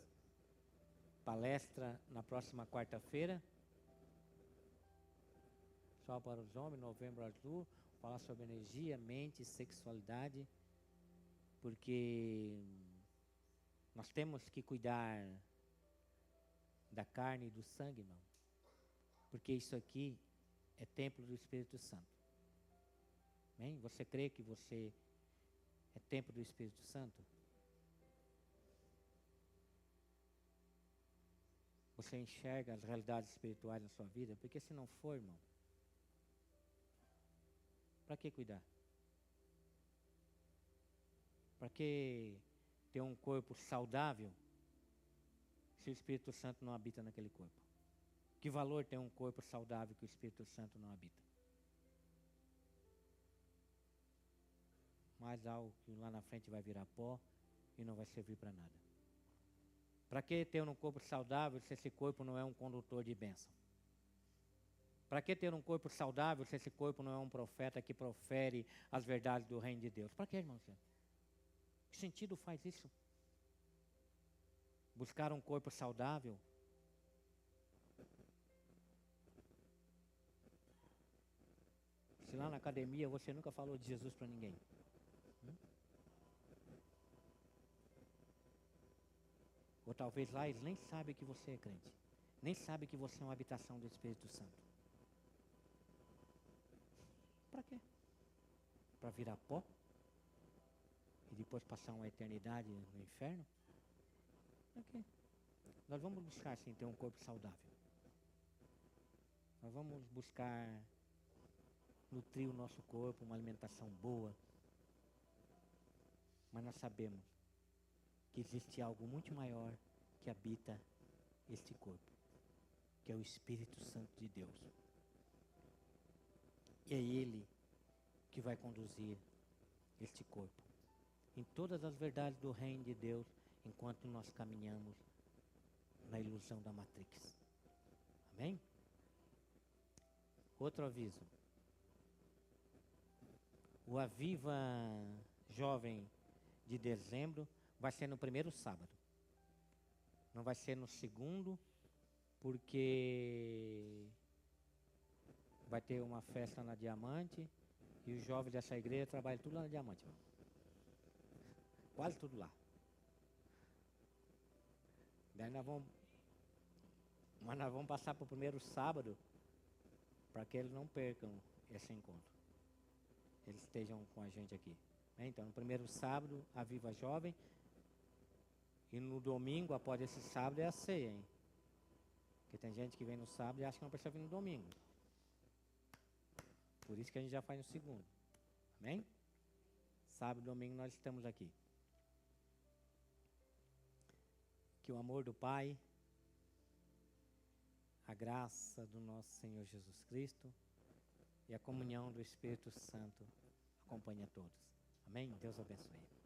Palestra na próxima quarta-feira. Só para os homens, Novembro Azul. Falar sobre energia, mente, sexualidade. Porque nós temos que cuidar da carne e do sangue, irmão. Porque isso aqui é templo do Espírito Santo. Amém? Você crê que você é templo do Espírito Santo? Você enxerga as realidades espirituais na sua vida? Porque se não for, irmão, para que cuidar? Para que ter um corpo saudável se o Espírito Santo não habita naquele corpo? Que valor tem um corpo saudável que o Espírito Santo não habita? Mas algo que lá na frente vai virar pó e não vai servir para nada. Para que ter um corpo saudável se esse corpo não é um condutor de bênção? Para que ter um corpo saudável se esse corpo não é um profeta que profere as verdades do reino de Deus? Para que, irmão? Que sentido faz isso? Buscar um corpo saudável? Se lá na academia você nunca falou de Jesus para ninguém. Ou talvez lá eles nem sabem que você é crente. Nem sabem que você é uma habitação do Espírito Santo. Para quê? Para virar pó? E depois passar uma eternidade no inferno? Para quê? Nós vamos buscar sim ter um corpo saudável. Nós vamos buscar nutrir o nosso corpo, uma alimentação boa. Mas nós sabemos que existe algo muito maior que habita este corpo, que é o Espírito Santo de Deus. E é Ele que vai conduzir este corpo em todas as verdades do reino de Deus, enquanto nós caminhamos na ilusão da matrix. Amém? Outro aviso. O Aviva Jovem de dezembro vai ser no primeiro sábado. Não vai ser no segundo, porque vai ter uma festa na Diamante e os jovens dessa igreja trabalham tudo lá na Diamante. Quase tudo lá. Daí nós vamos passar para o primeiro sábado para que eles não percam esse encontro. Eles estejam com a gente aqui. Então, no primeiro sábado, a Viva Jovem. E no domingo, após esse sábado, é a ceia, hein? Porque tem gente que vem no sábado e acha que não precisa vir no domingo. Por isso que a gente já faz no segundo. Amém? Sábado e domingo nós estamos aqui. Que o amor do Pai, a graça do nosso Senhor Jesus Cristo e a comunhão do Espírito Santo acompanhe a todos. Amém? Deus abençoe.